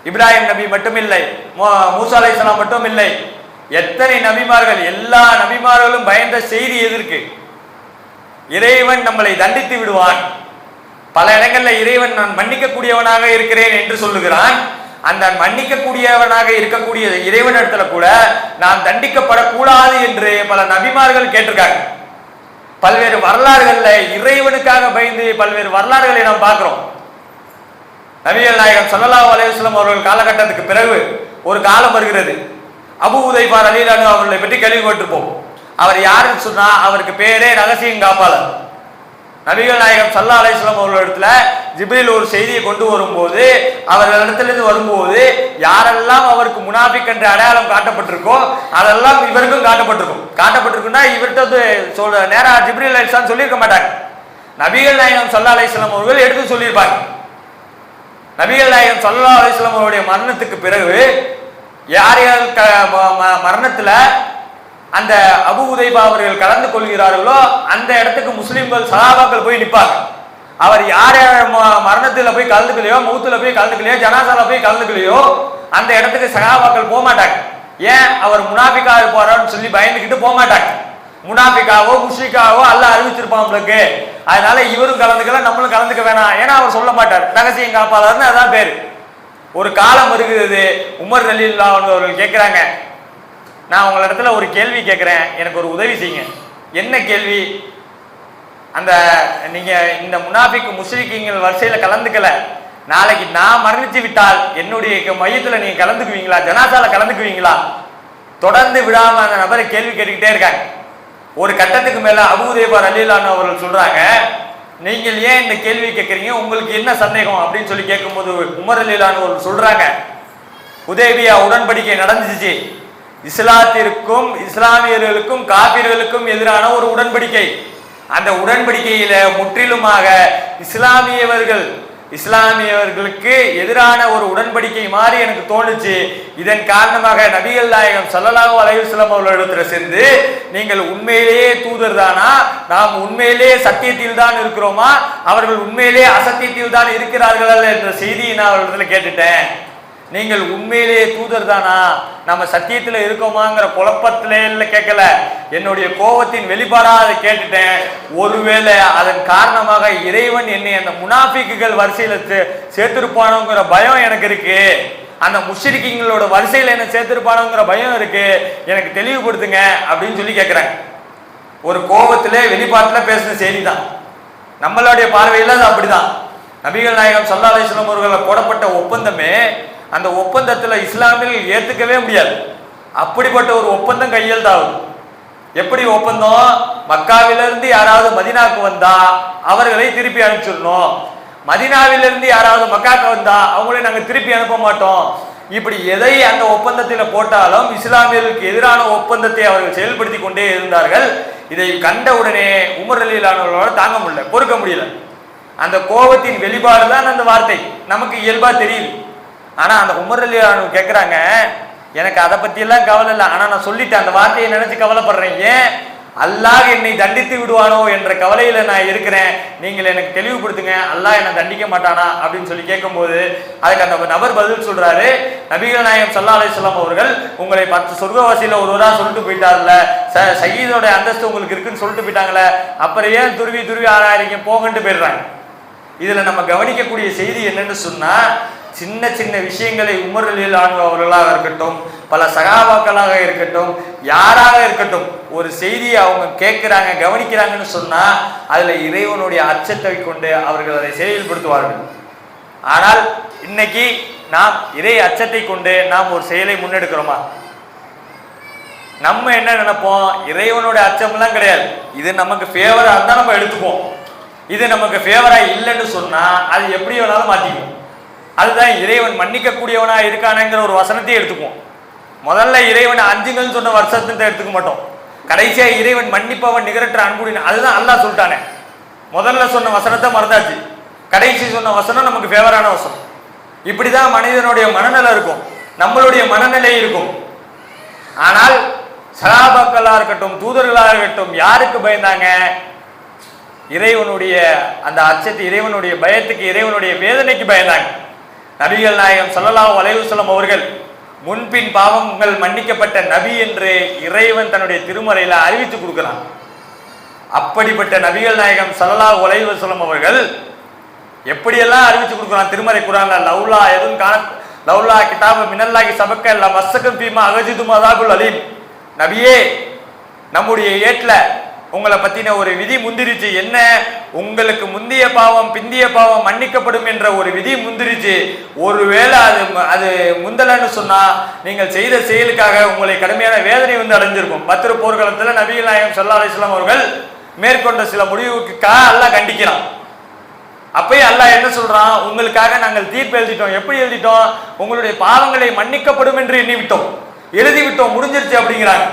இப்ராஹிம் நபி மட்டும் இல்லை, மூசா அலைஹிஸ்ஸலாம் மட்டும் இல்லை, எத்தனை நபிமார்கள், எல்லா நபிமார்களும் பயந்த செய்தி எதற்கு? இறைவன் நம்மளை தண்டித்து விடுவான். பல இடங்கள்ல இறைவன் நான் மன்னிக்க கூடியவனாக இருக்கிறேன் என்று சொல்லுகிறான். அந்த மன்னிக்கக்கூடியவனாக இருக்கக்கூடிய இறைவனிடத்துல கூட நாம் தண்டிக்கப்படக்கூடாது என்று பல நபிமார்கள் கேட்டிருக்காங்க. பல்வேறு வரலாறுகள்ல இறைவனுக்காக பயந்து பல்வேறு வரலாறுகளை நாம் பார்க்கிறோம். நபிகள் நாயகம் ஸல்லல்லாஹு அலைஹி வஸல்லம் அவர்கள் காலகட்டத்துக்கு பிறகு ஒரு காலம் வருகிறது. அபூ உதைபா ரலியல்லாஹு அன்ஹு அவர்களை பற்றி கேள்விப்பட்டிருப்போம். அவர் யாருன்னு சொன்னா அவருக்கு பேரே ரகசியம் காப்பாளர். நபிகள் நாயகம் ஸல்லல்லாஹு அலைஹி வஸல்லம் அவர்களிடத்துல ஜிப்ரீல் ஒரு செய்தியை கொண்டு வரும்போது அவர்களிடத்திலிருந்து வரும்போது யாரெல்லாம் அவருக்கு முனாஃபிக் என்ற அடையாளம் காட்டப்பட்டிருக்கோ அதெல்லாம் இவருக்கும் காட்டப்பட்டிருக்குன்னா இவர்கிட்ட சொல்ற நேரா ஜிப்ரீல் அலைஹிஸ்ஸலாம் சொல்லியிருக்க மாட்டாங்க. நபிகள் நாயகம் ஸல்லல்லாஹு அலைஹி வஸல்லம் அவர்கள் எடுத்து சொல்லியிருப்பாங்க. நபிகள் நாயகம் ஸல்லல்லாஹு அலைஹி வஸல்லம் அவருடைய மரணத்துக்கு பிறகு யார் யார் மரணத்துல அந்த அபூ உதைபா அவர்கள் கலந்து கொள்கிறார்களோ அந்த இடத்துக்கு முஸ்லிம்கள் சஹாபாக்கள் போய் நிற்பாங்க. அவர் யார் யார் மரணத்துல போய் கலந்துக்கலையோ, மௌத்துல போய் கலந்துக்கலையோ, ஜனாசால போய் கலந்துக்கலையோ அந்த இடத்துக்கு சஹாபாக்கள் போக மாட்டாங்க. ஏன்? அவர் முனாஃபிக்கா இருப்பாரோன்னு சொல்லி பயந்துக்கிட்டு போக மாட்டாங்க. முனாஃபிக்காவோ முஷ்ரிக்காவோ அல்லாஹ் அறிவிச்சிருப்பான் உங்களுக்கு, அதனால இவரும் கலந்துக்கல நம்மளும் கலந்துக்க வேணாம். ஏன்னா அவர் சொல்ல மாட்டார், ரகசியம் காப்பாளர்னு அதான் பேரு. ஒரு காலம் வருகிறது, உமர் ரலியல்லாஹு அன்ஹு அவர்கள் கேட்கிறாங்க, நான் உங்களிடத்துல ஒரு கேள்வி கேட்கிறேன், எனக்கு ஒரு உதவி செய்யுங்க. என்ன கேள்வி? அந்த நீங்க இந்த முனாஃபிக் முஷ்ரிக்கீங்கள் வரிசையில கலந்துக்கல, நாளைக்கு நான் மரணிச்சு விட்டால் என்னுடைய மையத்துல நீங்க கலந்துக்குவீங்களா, ஜனாசால கலந்துக்குவீங்களா? தொடர்ந்து விடாம அந்த நபரை கேள்வி கேட்டுக்கிட்டே இருக்காங்க. ஒரு கட்டத்துக்கு மேல அபூ உதைபா ரலியல்லாஹு அன்ஹு அவர்கள் சொல்றாங்க, நீங்கள் ஏன் இந்த கேள்வி கேட்கறீங்க, உங்களுக்கு என்ன சந்தேகம் அப்படின்னு சொல்லி கேட்கும்போது உமர் ரலியல்லாஹு அன்ஹு அவர்கள் சொல்றாங்க, ஹுதைபியா உடன்படிக்கை நடந்துச்சு, இஸ்லாத்திற்கும் இஸ்லாமியர்களுக்கும் காபிர்களுக்கும் எதிரான ஒரு உடன்படிக்கை. அந்த உடன்படிக்கையில முற்றிலுமாக இஸ்லாமியர்களுக்கு எதிரான ஒரு உடன்படிக்கை மாதிரி எனக்கு தோணுச்சு. இதன் காரணமாக நபிகள் நாயகம் ஸல்லல்லாஹு அலைஹி வஸல்லம் அவர்களிடத்தில் சென்று நீங்கள் உண்மையிலேயே தூதர் தானா, நாம் உண்மையிலேயே சத்தியத்தில் தான் இருக்கிறோமா, அவர்கள் உண்மையிலேயே அசத்தியத்தில் தான் இருக்கிறார்கள் என்ற செய்தியை நான் அவர்களிடத்தில் கேட்டுட்டேன். நீங்கள் உண்மையிலேயே தூதர் தானா, நம்ம சத்தியத்துல இருக்கோமாங்கிற குழப்பத்தில கேட்கல, என்னுடைய கோபத்தின் வெளிப்பாடா அதை கேட்டுட்டேன். ஒருவேளை அதன் காரணமாக இறைவன் என்னை அந்த முனாஃபிக்குகள் வரிசையில சேர்த்திருப்பானோங்கிற பயம் எனக்கு இருக்கு, அந்த முஷ்ரிக்கீங்களோட வரிசையில என்ன சேர்த்திருப்பானோங்கிற பயம் இருக்கு, எனக்கு தெளிவுபடுத்துங்க அப்படின்னு சொல்லி கேட்கிறாங்க. ஒரு கோபத்திலே வெளிப்பாட்டுல பேசின செய்தி தான். நம்மளுடைய பார்வையில அது அப்படிதான். நபிகள் நாயகம் ஸல்லல்லாஹு அலைஹி வஸல்லம் அவர்கள் போடப்பட்ட ஒப்பந்தமே அந்த ஒப்பந்தத்துல இஸ்லாமில் ஏத்துக்கவே முடியாது. அப்படிப்பட்ட ஒரு ஒப்பந்தம் கையெழுத்தாகும். எப்படி ஒப்பந்தம்? மக்காவிலிருந்து யாராவது மதீனாவுக்கு வந்தா அவர்களை திருப்பி அனுப்பிச்சிடணும், மதீனாவிலிருந்து யாராவது மக்காவுக்கு வந்தா அவங்களை நாங்க திருப்பி அனுப்ப மாட்டோம். இப்படி எதை அந்த ஒப்பந்தத்தில் போட்டாலும் இஸ்லாமியர்களுக்கு எதிரான ஒப்பந்தத்தை அவர்கள் செயல்படுத்தி கொண்டே இருந்தார்கள். இதை கண்டவுடனே உமர் ரலியல்லாஹு அன்ஹு தாங்க முடியல, பொறுக்க முடியல. அந்த கோபத்தின் வெளிப்பாடு தான் அந்த வார்த்தை, நமக்கு இயல்பா தெரியுது. ஆனா அந்த உமர் ரலியல்லாஹு அன்ஹு கேட்கிறாங்க, எனக்கு அதை பத்தி எல்லாம் கவலை இல்லை, ஆனா நான் சொல்லிட்டேன், அந்த வார்த்தையை நினைச்சு கவலைப்படுறேன். ஏன்? அல்லாஹ் என்னை தண்டித்து விடுவானோ என்ற கவலையில நான் இருக்கிறேன், நீங்கள் எனக்கு தெளிவுபடுத்துங்க, அல்லாஹ் என்னை தண்டிக்க மாட்டானா அப்படின்னு சொல்லி கேட்கும்போது அதுக்கு அந்த நபர் பதில் சொல்றாரு, நபிகள் நாயகம் ஸல்லல்லாஹு அலைஹி வஸல்லம் அவர்கள் உங்களை 10 சொர்க்கவாசியில ஒருவரா சொல்லிட்டு போயிட்டார்ல, சயீதோட அந்தஸ்து உங்களுக்கு இருக்குன்னு சொல்லிட்டு போயிட்டாங்களே, அப்புறம் ஏன் துருவி ஆராயிரீங்க, போகன்ட்டு போயிடுறாங்க. இதுல நம்ம கவனிக்கக்கூடிய செய்தி என்னன்னு சொன்னா, சின்ன சின்ன விஷயங்களை உமர் ரலியல்லாஹு அன்ஹு அவர்களாக இருக்கட்டும், பல சகாபாக்களாக இருக்கட்டும், யாராக இருக்கட்டும், ஒரு செய்தியை அவங்க கேட்கிறாங்க கவனிக்கிறாங்கன்னு சொன்னா அதுல இறைவனுடைய அச்சத்தை கொண்டு அவர்கள் அதை செயல்படுத்துவார்கள். ஆனால் இன்னைக்கு நாம் இறை அச்சத்தை கொண்டு நாம் ஒரு செயலை முன்னெடுக்கிறோமா? நம்ம என்ன நினைப்போம், இறைவனுடைய அச்சம்லாம் கிடையாது, இது நமக்கு ஃபேவரா இருந்தா நம்ம எடுத்துப்போம், இது நமக்கு ஃபேவரா இல்லைன்னு சொன்னா அது எப்படி வேணாலும் மாத்திக்குவோம். அதுதான் இறைவன் மன்னிக்க கூடியவனா இருக்கானுங்கிற ஒரு வசனத்தை எடுத்துக்குவோம். முதல்ல இறைவன் அஞ்சுங்கள்னு சொன்ன வருஷத்தை எடுத்துக்க மாட்டோம், கடைசியா இறைவன் மன்னிப்பவன் நிகரற்ற அன்புடன், அதுதான் அல்லாஹ் சொல்லிட்டானே. முதல்ல சொன்ன வசனத்தை மறந்தாச்சு, கடைசி சொன்ன வசனம் நமக்கு ஃபேவரான வசனம். இப்படிதான் மனிதனுடைய மனநிலை இருக்கும், நம்மளுடைய மனநிலை இருக்கும். ஆனால் சஹாபாக்களா இருக்கட்டும், தூதர்களாக இருக்கட்டும், யாருக்கு பயந்தாங்க? இறைவனுடைய அந்த அச்சத்தை, இறைவனுடைய பயத்துக்கு, இறைவனுடைய வேதனைக்கு பயந்தாங்க. நபிகள் நாயகம் ஸல்லல்லாஹு அலைஹி வஸல்லம் அவர்கள் முன்பின் பாவங்கள் மன்னிக்கப்பட்ட நபி என்று இறைவன் தன்னுடைய திருமறையில அறிவித்து கொடுக்கிறான். அப்படிப்பட்ட நபிகள் நாயகம் ஸல்லல்லாஹு அலைஹி வஸல்லம் அவர்கள் எப்படியெல்லாம் அறிவித்து கொடுக்கிறான் திருமறை குர்ஆன்ல, லவ்லா கிதாபு மினல்லாஹி சபக்க லமஸ்ஸகும் ஃபீமா அகஜிதும் அஸாபுல் அலீம். நபியே, நம்முடைய ஏட்ல உங்களை பத்தின ஒரு விதி முந்திரிச்சு. என்ன? உங்களுக்கு முந்திய பாவம் பிந்திய பாவம் மன்னிக்கப்படும் என்ற ஒரு விதி முந்திரிச்சு. ஒருவேளை அது முந்தலன்னு சொன்னா நீங்கள் செய்த செயலுக்காக உங்களை கடுமையான வேதனை அடைஞ்சிருக்கும். பத்ர் போர்க்களத்துல நபிகள் நாயகம் ஸல்லல்லாஹு அலைஹி வஸல்லம் அவர்கள் மேற்கொண்ட சில முடிவுக்காக அல்லாஹ் கண்டிக்கிறான். அப்பயே அல்லாஹ் என்ன சொல்றான்? உங்களுக்காக நாங்கள் தீர்ப்பு எழுதிட்டோம். எப்படி எழுதிட்டோம்? உங்களுடைய பாவங்களை மன்னிக்கப்படும் என்று எண்ணிவிட்டோம், எழுதிவிட்டோம், முடிஞ்சிருச்சு அப்படிங்கிறாங்க.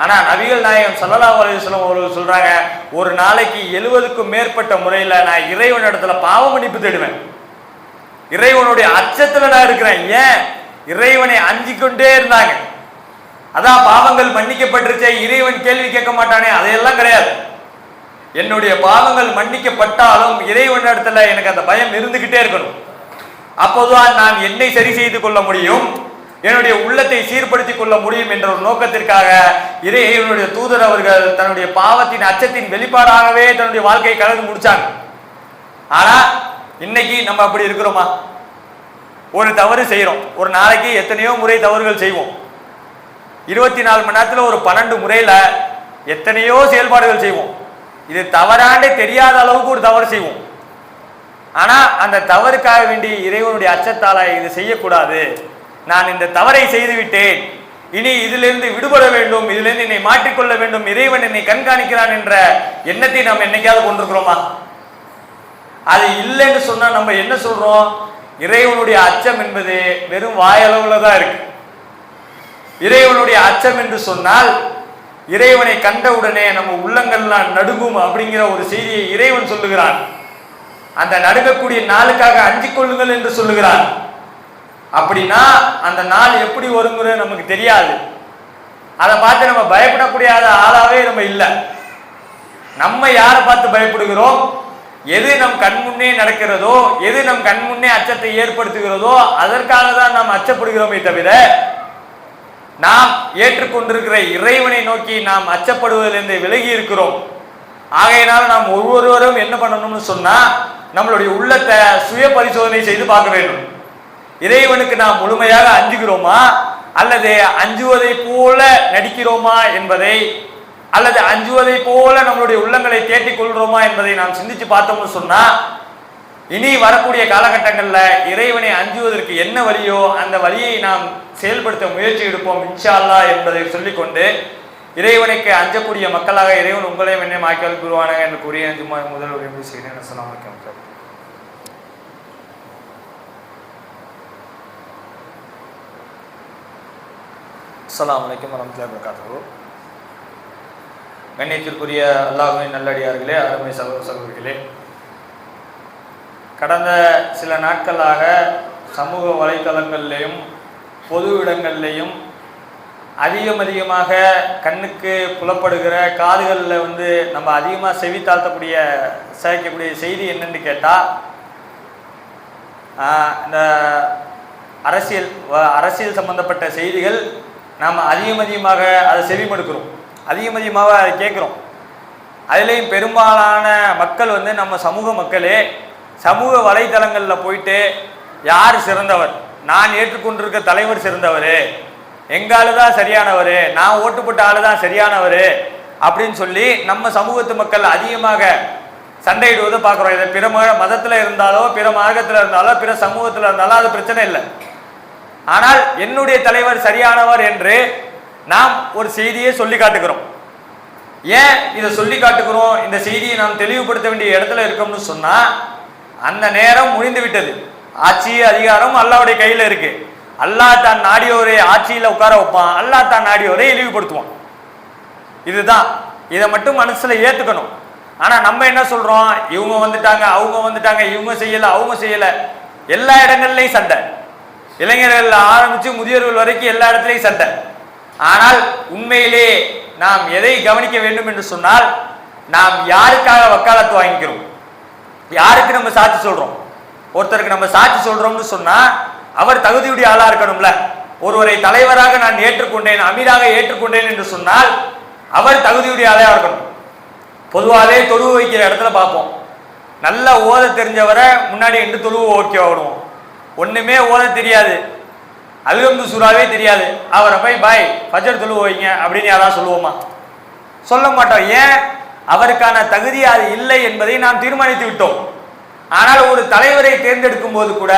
ஆனா நபிகள் நாயகம் ஸல்லல்லாஹு அலைஹி வஸல்லம் அவர்கள் சொல்றாங்க, ஒரு நாளைக்கு 70க்கும் மேற்பட்ட முறையில நான் இறைவன் இடத்துல பாவ மன்னிப்பு தேடுவேன். இறைவனுடைய அச்சத்துல நான் இருக்கிறேன். ஏன்? இறைவனை அஞ்சிக்கொண்டே இருந்தாங்க. அதான் பாவங்கள் மன்னிக்கப்பட்டிருச்சே, இறைவன் கேள்வி கேட்க மாட்டானே, அதையெல்லாம் கிடையாது. என்னுடைய பாவங்கள் மன்னிக்கப்பட்டாலும் இறைவன் இடத்துல எனக்கு அந்த பயம் இருந்துகிட்டே இருக்கணும். அப்போதுதான் நான் என்னை சரி செய்து கொள்ள முடியும், என்னுடைய உள்ளத்தை சீர்படுத்திக் கொள்ள முடியும் என்ற ஒரு நோக்கத்திற்காக இறைவனுடைய தூதர் அவர்கள் தன்னுடைய பாவத்தின் அச்சத்தின் வெளிப்பாடாகவே தன்னுடைய வாழ்க்கையை கலந்து முடிச்சாங்க. ஆனா இன்னைக்கு நம்ம அப்படி இருக்கிறோமா? ஒரு தவறு செய்யறோம், ஒரு நாளைக்கு எத்தனையோ முறை தவறுகள் செய்வோம். 24 மணி நேரத்துல ஒரு 12 முறையில எத்தனையோ செயல்பாடுகள் செய்வோம். இது தவறாண்டே தெரியாத அளவுக்கு ஒரு தவறு செய்வோம். ஆனா அந்த தவறுக்காக வேண்டி இறைவனுடைய அச்சத்தால இது செய்யக்கூடாது, நான் இந்த தவறை செய்து விட்டேன், இனி இதிலிருந்து விடுபட வேண்டும், இதிலிருந்து என்னை மாற்றிக்கொள்ள வேண்டும், இறைவன் என்னை கண்காணிக்கிறான் என்ற எண்ணத்தை நாம் என்னைக்காவது கொண்டிருக்கிறோமா? அது இல்லைன்னு சொன்னா நம்ம என்ன சொல்றோம்? இறைவனுடைய அச்சம் என்பது வெறும் வாயளவுல தான் இருக்கு. இறைவனுடைய அச்சம் என்று சொன்னால் இறைவனை கண்டவுடனே நம்ம உள்ளங்கள்லாம் நடுங்கும் அப்படிங்கிற ஒரு செய்தியை இறைவன் சொல்லுகிறான். அந்த நடுங்கக்கூடிய நாளுக்காக அஞ்சிக் கொள்ளுங்கள் என்று சொல்லுகிறான். அப்படின்னா அந்த நாள் எப்படி வருங்கிறது நமக்கு தெரியாது. அதை பார்த்து நம்ம பயப்படக்கூடிய ஆளாவே நம்ம இல்லை. நம்ம யாரை பார்த்து பயப்படுகிறோம்? எது நம் கண்முன்னே நடக்கிறதோ, எது நம் கண்முன்னே அச்சத்தை ஏற்படுத்துகிறதோ அதற்காக தான் நாம் அச்சப்படுகிறோமே தவிர நாம் ஏற்றுக்கொண்டிருக்கிற இறைவனை நோக்கி நாம் அச்சப்படுவதிலிருந்து விலகி இருக்கிறோம். ஆகையினால் நாம் ஒவ்வொருவரும் என்ன பண்ணணும்னு சொன்னா நம்மளுடைய உள்ளத்தை சுய பரிசோதனை செய்து பார்க்க வேண்டும். இறைவனுக்கு நாம் முழுமையாக அஞ்சுகிறோமா அல்லது அஞ்சுவதை போல நடிக்கிறோமா என்பதை, அல்லது அஞ்சுவதை போல நம்மளுடைய உள்ளங்களை தேட்டிக் கொள்கிறோமா என்பதை நாம் சிந்திச்சு பார்த்தோம்னு சொன்னா இனி வரக்கூடிய காலகட்டங்கள்ல இறைவனை அஞ்சுவதற்கு என்ன வழியோ அந்த வழியை நாம் செயல்படுத்த முயற்சி எடுப்போம் இன்ஷா அல்லாஹ் என்பதை சொல்லிக்கொண்டு, இறைவனுக்கு அஞ்சக்கூடிய மக்களாக இறைவன் உங்களையும் என்னை மாய்க்கால் கூறுவானாக என்று கூறிய முதல் உரிமை செய்கிறேன். அஸ்ஸலாமு அலைக்கும். அஸ்ஸலாமு அலைக்கும் வரஹ்மத்துல்லாஹி வபரகாத்துஹு. கண்ணியத்திற்குரிய அல்லாஹ்வின் நல்லடியார்களே, அருமை சகோதரர்களே, கடந்த சில நாட்களாக சமூக வலைத்தளங்கள்லையும் பொது இடங்கள்லையும் அதிகமாக கண்ணுக்கு புலப்படுகிற காதுகளில் நம்ம அதிகமாக செவி தாழ்த்தக்கூடிய சேர்க்கக்கூடிய செய்தி என்னன்னு கேட்டால், இந்த அரசியல் சம்பந்தப்பட்ட செய்திகள் நாம் அதிகமாக அதை செவிமடுக்கிறோம், அதிகமாக அதை கேட்குறோம். அதுலேயும் பெரும்பாலான மக்கள் நம்ம சமூக மக்களே சமூக வலைத்தளங்களில் போயிட்டு யார் சிறந்தவர், நான் ஏற்றுக்கொண்டிருக்க தலைவர் சிறந்தவர், எங்கள் ஆளு தான் சரியானவர், நான் ஓட்டு போட்ட ஆளு தான் சரியானவர் அப்படின்னு சொல்லி நம்ம சமூகத்து மக்கள் அதிகமாக சண்டையிடுவதை பார்க்குறோம். இதை பிற மதத்தில் இருந்தாலோ பிற மார்க்கத்தில் இருந்தாலோ பிற சமூகத்தில் இருந்தாலும் அது பிரச்சனை இல்லை. ஆனால் என்னுடைய தலைவர் சரியானவர் என்று நாம் ஒரு செய்தியை சொல்லி காட்டுகிறோம். ஏன் இதை சொல்லி காட்டுகிறோம்? இந்த செய்தியை நாம் தெளிவுபடுத்த வேண்டிய இடத்துல இருக்கோம்னு சொன்னால் அந்த நேரம் முடிந்து விட்டது. ஆட்சி அதிகாரம் அல்லாஹ்வுடைய கையில் இருக்கு. அல்லாஹ் தான் நாடியோரை ஆட்சியில் உட்கார வைப்பான், அல்லாஹ் தான் நாடியோரை இழிவுபடுத்துவான். இதுதான், இதை மட்டும் மனசுல ஏற்றுக்கணும். ஆனால் நம்ம என்ன சொல்றோம்? இவங்க வந்துட்டாங்க, அவங்க வந்துட்டாங்க, இவங்க செய்யலை, அவங்க செய்யலை, எல்லா இடங்கள்லையும் சண்டை, இளைஞர்கள் ஆரம்பித்து முதியோர்கள் வரைக்கும் எல்லா இடத்துலையும் சண்டை. ஆனால் உண்மையிலே நாம் எதை கவனிக்க வேண்டும் என்று சொன்னால், நாம் யாருக்காக வக்காலத்து வாங்கிக்கிறோம், யாருக்கு நம்ம சாட்சி சொல்றோம்? ஒருத்தருக்கு நம்ம சாட்சி சொல்றோம்னு சொன்னா அவர் தகுதியுடைய ஆளா இருக்கணும்ல. ஒருவரை தலைவராக நான் ஏற்றுக்கொண்டேன், அமீராக ஏற்றுக்கொண்டேன் என்று சொன்னால் அவர் தகுதியுடைய ஆளா இருக்கணும். பொதுவாகவே தொழுவு வைக்கிற இடத்துல பார்ப்போம், நல்ல ஓத தெரிஞ்சவரை முன்னாடி என்று தொழுவு ஓகே விடுவோம். ஒண்ணுமே ஓத தெரியாது, அல்ஹம்து சூராவே தெரியாது, அவரை போய் பாய் ஃபஜர் தொழு வைங்க அப்படின்னு யாராவது சொல்லுவோமா? சொல்ல மாட்டோம். ஏன்? அவருக்கான தகுதி அது இல்லை என்பதை நாம் தீர்மானித்து விட்டோம். ஆனால் ஒரு தலைவரை தேர்ந்தெடுக்கும் போது கூட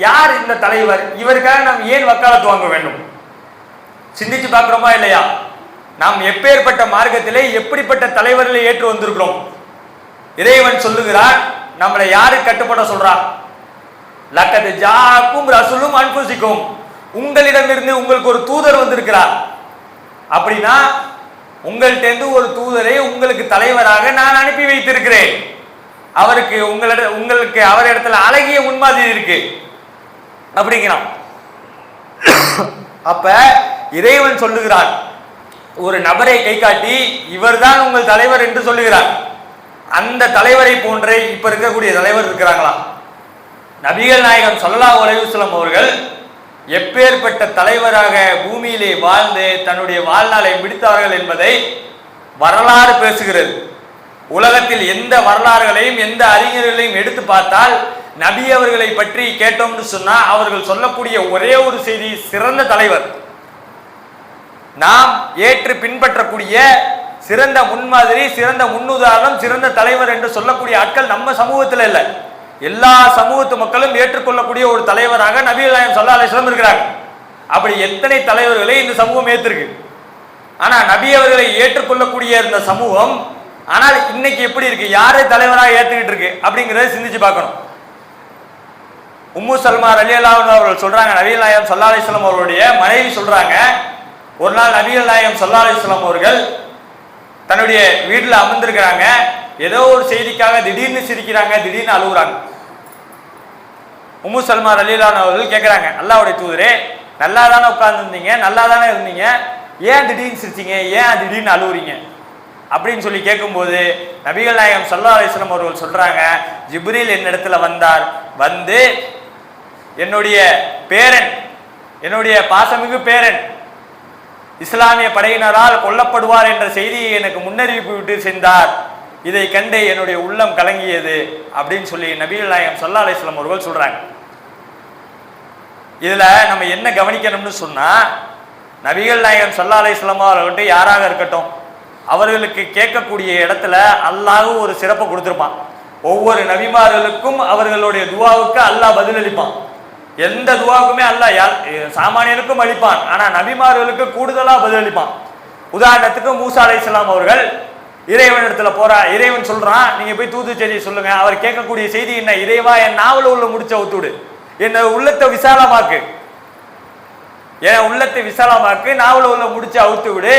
யார் இந்த தலைவர், இவருக்காக நாம் ஏன் வக்காலத்து வாங்க வேண்டும்? சிந்திச்சு பார்க்கிறோமா இல்லையா? நாம் எப்பேற்பட்ட மார்க்கத்திலே எப்படிப்பட்ட தலைவர்களை ஏற்று வந்திருக்கிறோம்? இறைவன் சொல்லுகிறான், நம்மளை யாரு கட்டுப்பட சொல்றான்? லக்கத் ஜாக்கும் ரசூலும் அன்புசிக்கும், உங்களிடமிருந்து உங்களுக்கு ஒரு தூதர் வந்திருக்கிறார். அப்படின்னா உங்கள்கிட்ட ஒரு தூதரை உங்களுக்கு தலைவராக நான் அனுப்பி வைத்திருக்கிறேன். அவருக்கு உங்களுக்கு அவரிடத்துல அழகிய முன்மாதிரி இருக்கு அப்படிங்கிறான். அப்ப இறைவன் சொல்லுகிறான், ஒரு நபரை கை காட்டி இவர்தான் உங்கள் தலைவர் என்று சொல்லுகிறார். அந்த தலைவரை போன்றே இப்ப இருக்கக்கூடிய தலைவர் இருக்கிறாங்களா? நபிகள் நாயகம் ஸல்லல்லாஹு அலைஹி வஸல்லம் அவர்கள் எப்பேற்பட்ட தலைவராக பூமியிலே வாழ்ந்து தன்னுடைய வாழ்நாளை முடித்தார்கள் என்பதை வரலாறு பேசுகிறது. உலகத்தில் எந்த வரலாறுகளையும் எந்த அறிஞர்களையும் எடுத்து பார்த்தால் நபி அவர்களை பற்றி கேட்டோம்னு சொன்னா அவர்கள் சொல்லக்கூடிய ஒரே ஒரு செய்தி, சிறந்த தலைவர், நாம் ஏற்று பின்பற்றக்கூடிய சிறந்த முன்மாதிரி, சிறந்த முன்னுதாரணம், சிறந்த தலைவர் என்று சொல்லக்கூடிய ஆட்கள் நம்ம சமூகத்தில் இல்லை, எல்லா சமூகத்து மக்களும் ஏற்றுக்கொள்ளக்கூடிய ஒரு தலைவராக நபிகள் நாயகம் ஸல்லல்லாஹு அலைஹி வஸல்லம் இருக்கிறாங்க. அப்படி எத்தனை தலைவர்களை இந்த சமூகம் ஏற்றிருக்கு. ஆனா நபி அவர்களை ஏற்றுக்கொள்ளக்கூடிய இந்த சமூகம் ஆனால் இன்னைக்கு எப்படி இருக்கு, யாரை தலைவராக ஏற்றுக்கிட்டு இருக்கு அப்படிங்கிறத சிந்திச்சு பார்க்கணும். உம்மு சல்மா ரலியல்லாஹு அன்ஹா அவர்கள் சொல்றாங்க, நபிகள் நாயகம் ஸல்லல்லாஹு அலைஹி வஸல்லம் அவருடைய மனைவி சொல்றாங்க, ஒரு நாள் நபிகள் நாயகம் ஸல்லல்லாஹு அலைஹி வஸல்லம் அவர்கள் தன்னுடைய வீட்டில் அமர்ந்திருக்கிறாங்க. ஏதோ ஒரு செய்திக்காக திடீர்னு சிரிக்கிறாங்க, திடீர்னு அழுகுறாங்க. உம்மு சல்மா ரலியல்லாஹு அன்ஹா அவர்கள் கேட்கிறாங்க, அல்லாஹ்வுடைய தூதரே, நல்லா தானே உட்கார்ந்துருந்தீங்க, நல்லா தானே இருந்தீங்க, ஏன் திடீர்னு சிரிச்சீங்க, ஏன் திடீர்னு அழுகுறீங்க அப்படின்னு சொல்லி கேட்கும்போது நபிகள் நாயகம் ஸல்லல்லாஹு அலைஹி வஸல்லம் அவர்கள் சொல்றாங்க, ஜிப்ரீல் என்னிடத்துல வந்தார், வந்து என்னுடைய பேரன், என்னுடைய பாசமிகு பேரன் இஸ்லாமிய படையினரால் கொல்லப்படுவார் என்ற செய்தியை எனக்கு முன்னறிவிப்பு விட்டு சென்றார். இதை கண்டு என்னுடைய உள்ளம் கலங்கியது அப்படின்னு சொல்லி நபிகள் நாயகம் ஸல்லல்லாஹு அலைஹி வஸல்லம் அவர்கள் சொல்றாங்க. இதுல நம்ம என்ன கவனிக்கணும்னு சொன்னா, நபிகள் நாயகம் ஸல்லல்லாஹு அலைஹி வஸல்லம் அவர்கள்ட்ட யாராக இருக்கட்டும், அவர்களுக்கு கேட்கக்கூடிய இடத்துல அல்லாஹ் ஒரு சிறப்பை கொடுத்திருப்பான். ஒவ்வொரு நபிமார்களுக்கும் அவர்களுடைய துவாவுக்கு அல்லாஹ் பதிலளிப்பான். எந்த துவாவுக்குமே அல்லாஹ் சாமானியனுக்கும் அளிப்பான், ஆனா நபிமார்களுக்கு கூடுதலா பதிலளிப்பான். உதாரணத்துக்கு மூசா அலைஹிஸ்ஸலாம் அவர்கள் இறைவனிடத்துல இறைவன் சொல்றான், நீங்க போய் தூது செய்தி சொல்லுங்க. அவர் கேட்கக்கூடிய செய்தி என்ன, இறைவா என் நாவல உள்ள முடிச்ச ஒத்துடு, என் உள்ளத்தை விசாலமாக்கு, என் உள்ளத்தை விசாலமாக்கு, நாவல உள்ள முடிச்ச அவுத்து விடு,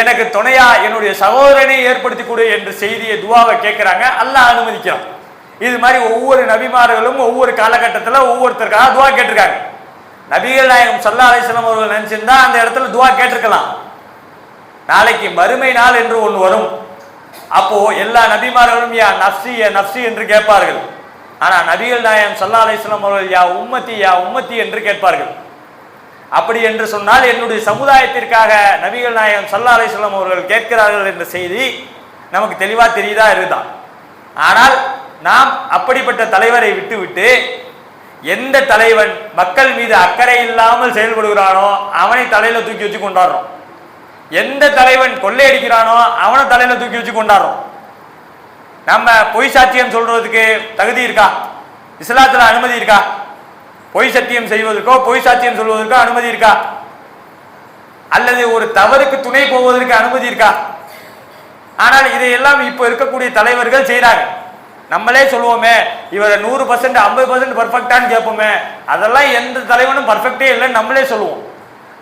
எனக்கு துணையா என்னுடைய சகோதரனை ஏற்படுத்தி கொடு என்ற செய்தியை துவாவை கேட்கிறாங்க. அல்லாஹ் அனுமதிக்கிறான். இது மாதிரி ஒவ்வொரு நபிமார்களும் ஒவ்வொரு காலகட்டத்தில் ஒவ்வொருத்தருக்காக துவா கேட்டிருக்காங்க. நபிகள் நாயகம் ஸல்லல்லாஹு அலைஹி வஸல்லம் அவர்கள் நினைச்சிருந்தா அந்த இடத்துல துவா கேட்டிருக்கலாம். நாளைக்கு மறுமை நாள் என்று ஒன்று வரும். அப்போ எல்லா நபிமார்களும் யா நஃப்சி என்று கேட்பார்கள். ஆனா நபிகள் நாயகம் ஸல்லல்லாஹு அலைஹி வஸல்லம் அவர்கள் யா உம்மத்தி என்று கேட்பார்கள். அப்படி என்று சொன்னால் என்னுடைய சமுதாயத்திற்காக நபிகள் நாயகம் ஸல்லல்லாஹு அலைஹி வஸல்லம் அவர்கள் கேட்கிறார்கள் என்ற செய்தி நமக்கு தெளிவா தெரியுதா இருக்குதான். ஆனால் நாம் அப்படிப்பட்ட தலைவரை விட்டுவிட்டு எந்த தலைவன் மக்கள் மீது அக்கறை இல்லாமல் செயல்படுகிறானோ அவனை தலையில தூக்கி வச்சு கொண்டாடுறோம். எந்த தலைவன் கொள்ளையடிக்கிறானோ அவனை தலையில தூக்கி வச்சு கொண்டாடுறோம். நம்ம பொய் சாட்சியம் சொல்றதுக்கு தகுதி இருக்கா? இஸ்லாத்துல அனுமதி இருக்கா? பொய் சத்தியம் செய்வதற்கோ பொய் சாட்சியம் சொல்வதற்கோ அனுமதி இருக்கா? அல்லது ஒரு தவறுக்கு துணை போவதற்கு அனுமதி இருக்கா? ஆனால் இதையெல்லாம் இப்ப இருக்கக்கூடிய தலைவர்கள் செய்யறாங்க. நம்மளே சொல்லுவோமே, இவரை 100% 50% பர்ஃபெக்டான்னு கேட்போமே, அதெல்லாம் எந்த தலைவனும் பர்ஃபெக்டே இல்லைன்னு நம்மளே சொல்லுவோம்.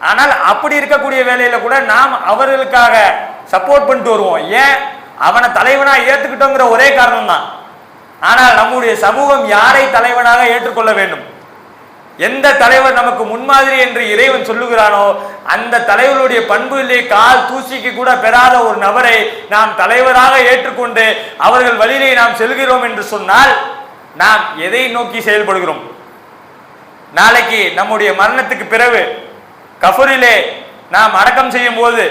ஆனால் அப்படி இருக்கக்கூடிய வேலையில கூட நாம் அவர்களுக்காக சப்போர்ட் பண்ணிட்டு வருவோம். ஏன்? அவனை தலைவனா ஏற்றுக்கிட்டோங்கிற ஒரே காரணம் தான். ஆனால் நம்முடைய சமூகம் யாரை தலைவனாக ஏற்றுக்கொள்ள வேண்டும், எந்த தலைவர் நமக்கு முன்மாதிரி என்று இறைவன் சொல்லுகிறானோ அந்த தலைவருடைய பண்புகளிலே கால் தூசிக்கு கூட பெறாத ஒரு நபரை நாம் தலைவராக ஏற்றுக்கொண்டு அவர்கள் வழியிலே நாம் செல்கிறோம் என்று சொன்னால் நாம் எதை நோக்கி செயல்படுகிறோம்? நாளைக்கு நம்முடைய மரணத்துக்கு பிறகு கஃபரிலே நாம் அடக்கம் செய்யும் போது,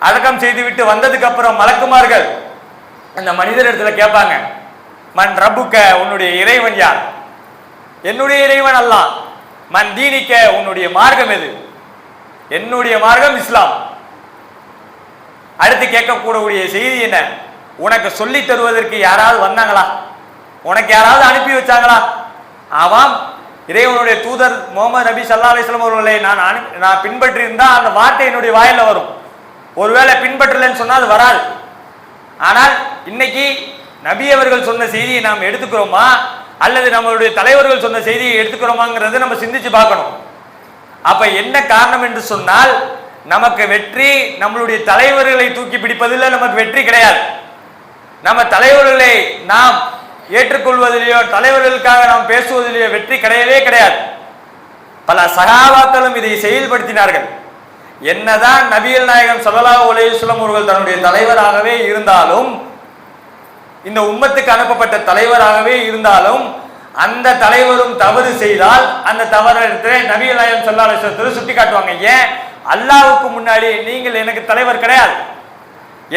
அடக்கம் செய்துவிட்டு வந்ததுக்கு அப்புறம் மலக்குமார்கள் அந்த மனிதரிடத்துல கேட்பாங்க, மன் ரப்புக்க, உன்னுடைய இறைவன் யார்? என்னுடைய இறைவன் அல்லாஹ். மன் தீனிக்க, உன்னுடைய மார்க்கம் எது? என்னுடைய மார்க்கம் இஸ்லாம். அடுத்து கேட்கக்கூடிய செய்தி என்ன? உனக்கு சொல்லி தருவதற்கு யாராவது வந்தாங்களா? உனக்கு யாராவது அனுப்பி வச்சாங்களா? ஆமாம், இறைவனுடைய தூதர் முகமது நபி ஸல்லல்லாஹு அலைஹி வஸல்லம் அவர்களை நான் பின்பற்றி இருந்தா அந்த வார்த்தை என்னுடைய வாயில வரும். ஒருவேளை பின்பற்றலன்னு சொன்னா அது வராது. ஆனால் இன்னைக்கு நபி அவர்கள் சொன்ன செய்தியை நாம் எடுத்துக்கிறோமா அல்லது நம்மளுடைய தலைவர்கள் சொன்ன செய்தியை எடுத்துக்கிறோமாங்கிறத நம்ம சிந்திச்சு பார்க்கணும். அப்ப என்ன காரணம் என்று சொன்னால், நமக்கு வெற்றி நம்மளுடைய தலைவர்களை தூக்கி பிடிப்பதில் நமக்கு வெற்றி கிடையாது. நம்ம தலைவர்களை நாம் ஏற்றுக்கொள்வதிலேயோ தலைவர்களுக்காக நாம் பேசுவதிலேயோ வெற்றி கிடையவே கிடையாது. பல சகாபாக்களும் இதை செயல்படுத்தினார்கள். என்னதான் நபிகள் நாயகம் ஸல்லல்லாஹு அலைஹி வஸல்லம் அவர்கள் தன்னுடைய தலைவராகவே இருந்தாலும், இந்த உம்மத்துக்கு அனுப்பப்பட்ட தலைவராகவே இருந்தாலும், அந்த தலைவரும் தவறு செய்தால் அந்த தவறத்தை நபிகள் நாயகம் ஸல்லல்லாஹு அலைஹி வஸல்லம் சுட்டி காட்டுவாங்க. ஏன்? அல்லாஹ்வுக்கு முன்னாடி நீங்கள் எனக்கு தலைவர் கிடையாது.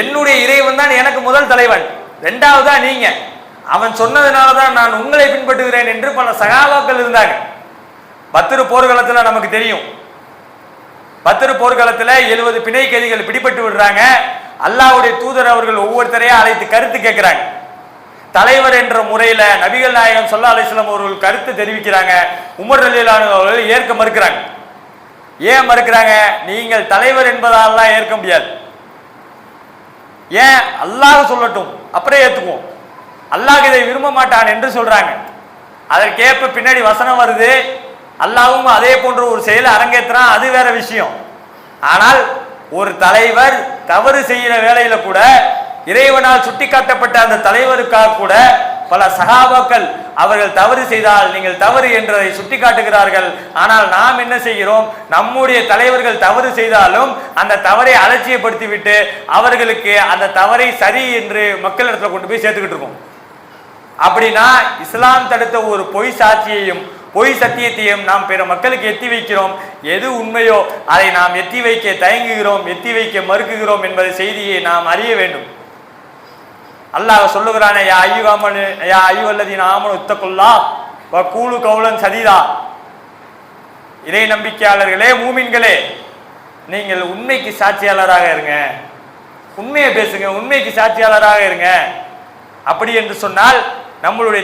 என்னுடைய இறைவன் தான் எனக்கு முதல் தலைவன், இரண்டாவதா நீங்க. அவன் சொன்னதுனால தான் நான் உங்களை பின்பற்றுகிறேன் என்று பல சகாபாக்கள் இருந்தாங்க. பத்ரு போர்க்களத்தில் நமக்கு தெரியும். பத்ரு போர்க்களத்தில் 70 பிணை கைதிகள் பிடிபட்டு விடுறாங்க. அல்லாஹ்வுடைய தூதர் அவர்கள் ஒவ்வொருத்தரையா அழைத்து கருத்து கேட்கிறாங்க. தலைவர் என்ற முறையில நபிகள் நாயகம் ஸல்லல்லாஹு அலைஹி வஸல்லம் அவர்கள் கருத்து தெரிவிக்கிறாங்க. உமர் ரலியல்லாஹு அன்ஹு அவர்கள் ஏற்க மறுக்கிறாங்க. ஏன் மறுக்கிறாங்க? நீங்கள் தலைவர் என்பதால் ஏற்க முடியாது. ஏன்? அல்லாஹ் சொல்லட்டும், அப்புறம் ஏத்துக்குவோம். அல்லாஹ் இதை விரும்ப மாட்டான் என்று சொல்றாங்க. அதற்கேற்ப பின்னாடி வசனம் வருது. அல்லாஹ்வும் அதே போன்ற ஒரு செயலை அரங்கேற்றான், அது வேற விஷயம். ஆனால் ஒரு தலைவர் தவறு செய்கிற வேளையில கூட இறைவனால் சுட்டிக்காட்டப்பட்ட அந்த தலைவருக்காக கூட பல சகாபாக்கள் அவர்கள் தவறு செய்தால் நீங்கள் தவறு என்றதை சுட்டி காட்டுகிறார்கள். ஆனால் நாம் என்ன செய்கிறோம்? நம்முடைய தலைவர்கள் தவறு செய்தாலும் அந்த தவறை அலட்சியப்படுத்திவிட்டு அவர்களுக்கு அந்த தவறை சரி என்று மக்களிடத்துல கொண்டு போய் சேர்த்துக்கிட்டு இருக்கோம். அப்படின்னா இஸ்லாம் தடுத்த ஒரு பொய் சாட்சியையும் பொய் சத்தியத்தையும் நாம் பிற மக்களுக்கு எத்தி வைக்கிறோம். எது உண்மையோ அதை நாம் எத்தி வைக்க தயங்குகிறோம், எத்தி வைக்க மறுக்குகிறோம் என்பது செய்தியை நாம் அறிய வேண்டும். அல்லாஹ் சொல்லுகிறானே, யா அய்யுஹல்லதீன ஆமனு இத்தகுல்லாஹ் வ கூலு கௌலன் சதீதா. இறை நம்பிக்கையாளர்களே, மூமின்களே, நீங்கள் உண்மைக்கு சாட்சியாளராக இருங்க, உண்மையை பேசுங்க, உண்மைக்கு சாட்சியாளராக இருங்க. அப்படி என்று சொன்னால் நம்மளுடைய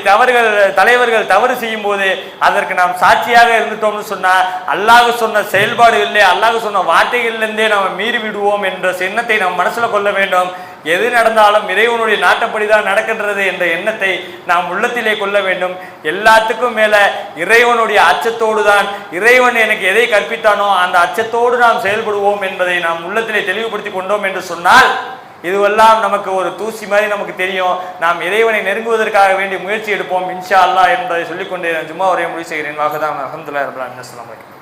தலைவர்கள் தவறு செய்யும் போது அதற்கு நாம் சாட்சியாக இருந்துட்டோம்னு சொன்னா அல்லாஹ் சொன்ன செயல்பாடுகளிலே அல்லாஹ் சொன்ன வார்த்தைகளிலிருந்தே நாம் மீறி விடுவோம் என்ற எண்ணத்தை நாம் மனசுல கொள்ள வேண்டும். எது நடந்தாலும் இறைவனுடைய நாட்டப்படிதான் நடக்கின்றது என்ற எண்ணத்தை நாம் உள்ளத்திலே கொள்ள வேண்டும். எல்லாத்துக்கும் மேல இறைவனுடைய அச்சத்தோடு தான், இறைவன் எனக்கு எதை கற்பித்தானோ அந்த அச்சத்தோடு நாம் செயல்படுவோம் என்பதை நாம் உள்ளத்திலே தெளிவுபடுத்தி கொண்டோம் என்று சொன்னால் இதுவெல்லாம் நமக்கு ஒரு தூசி மாதிரி நமக்கு தெரியும். நாம் இறைவனை நெருங்குவதற்காக வேண்டிய முயற்சி எடுப்போம் இன்ஷா அல்லாஹ் என்பதை சொல்லிக்கொண்டே ஜும்மா உரையை முடிவு செய்கிறேன். வாகதான் அல்ஹம்துலில்லாஹி ரப்பில் ஆலமீன். அஸ்ஸலாமு அலைக்கும்.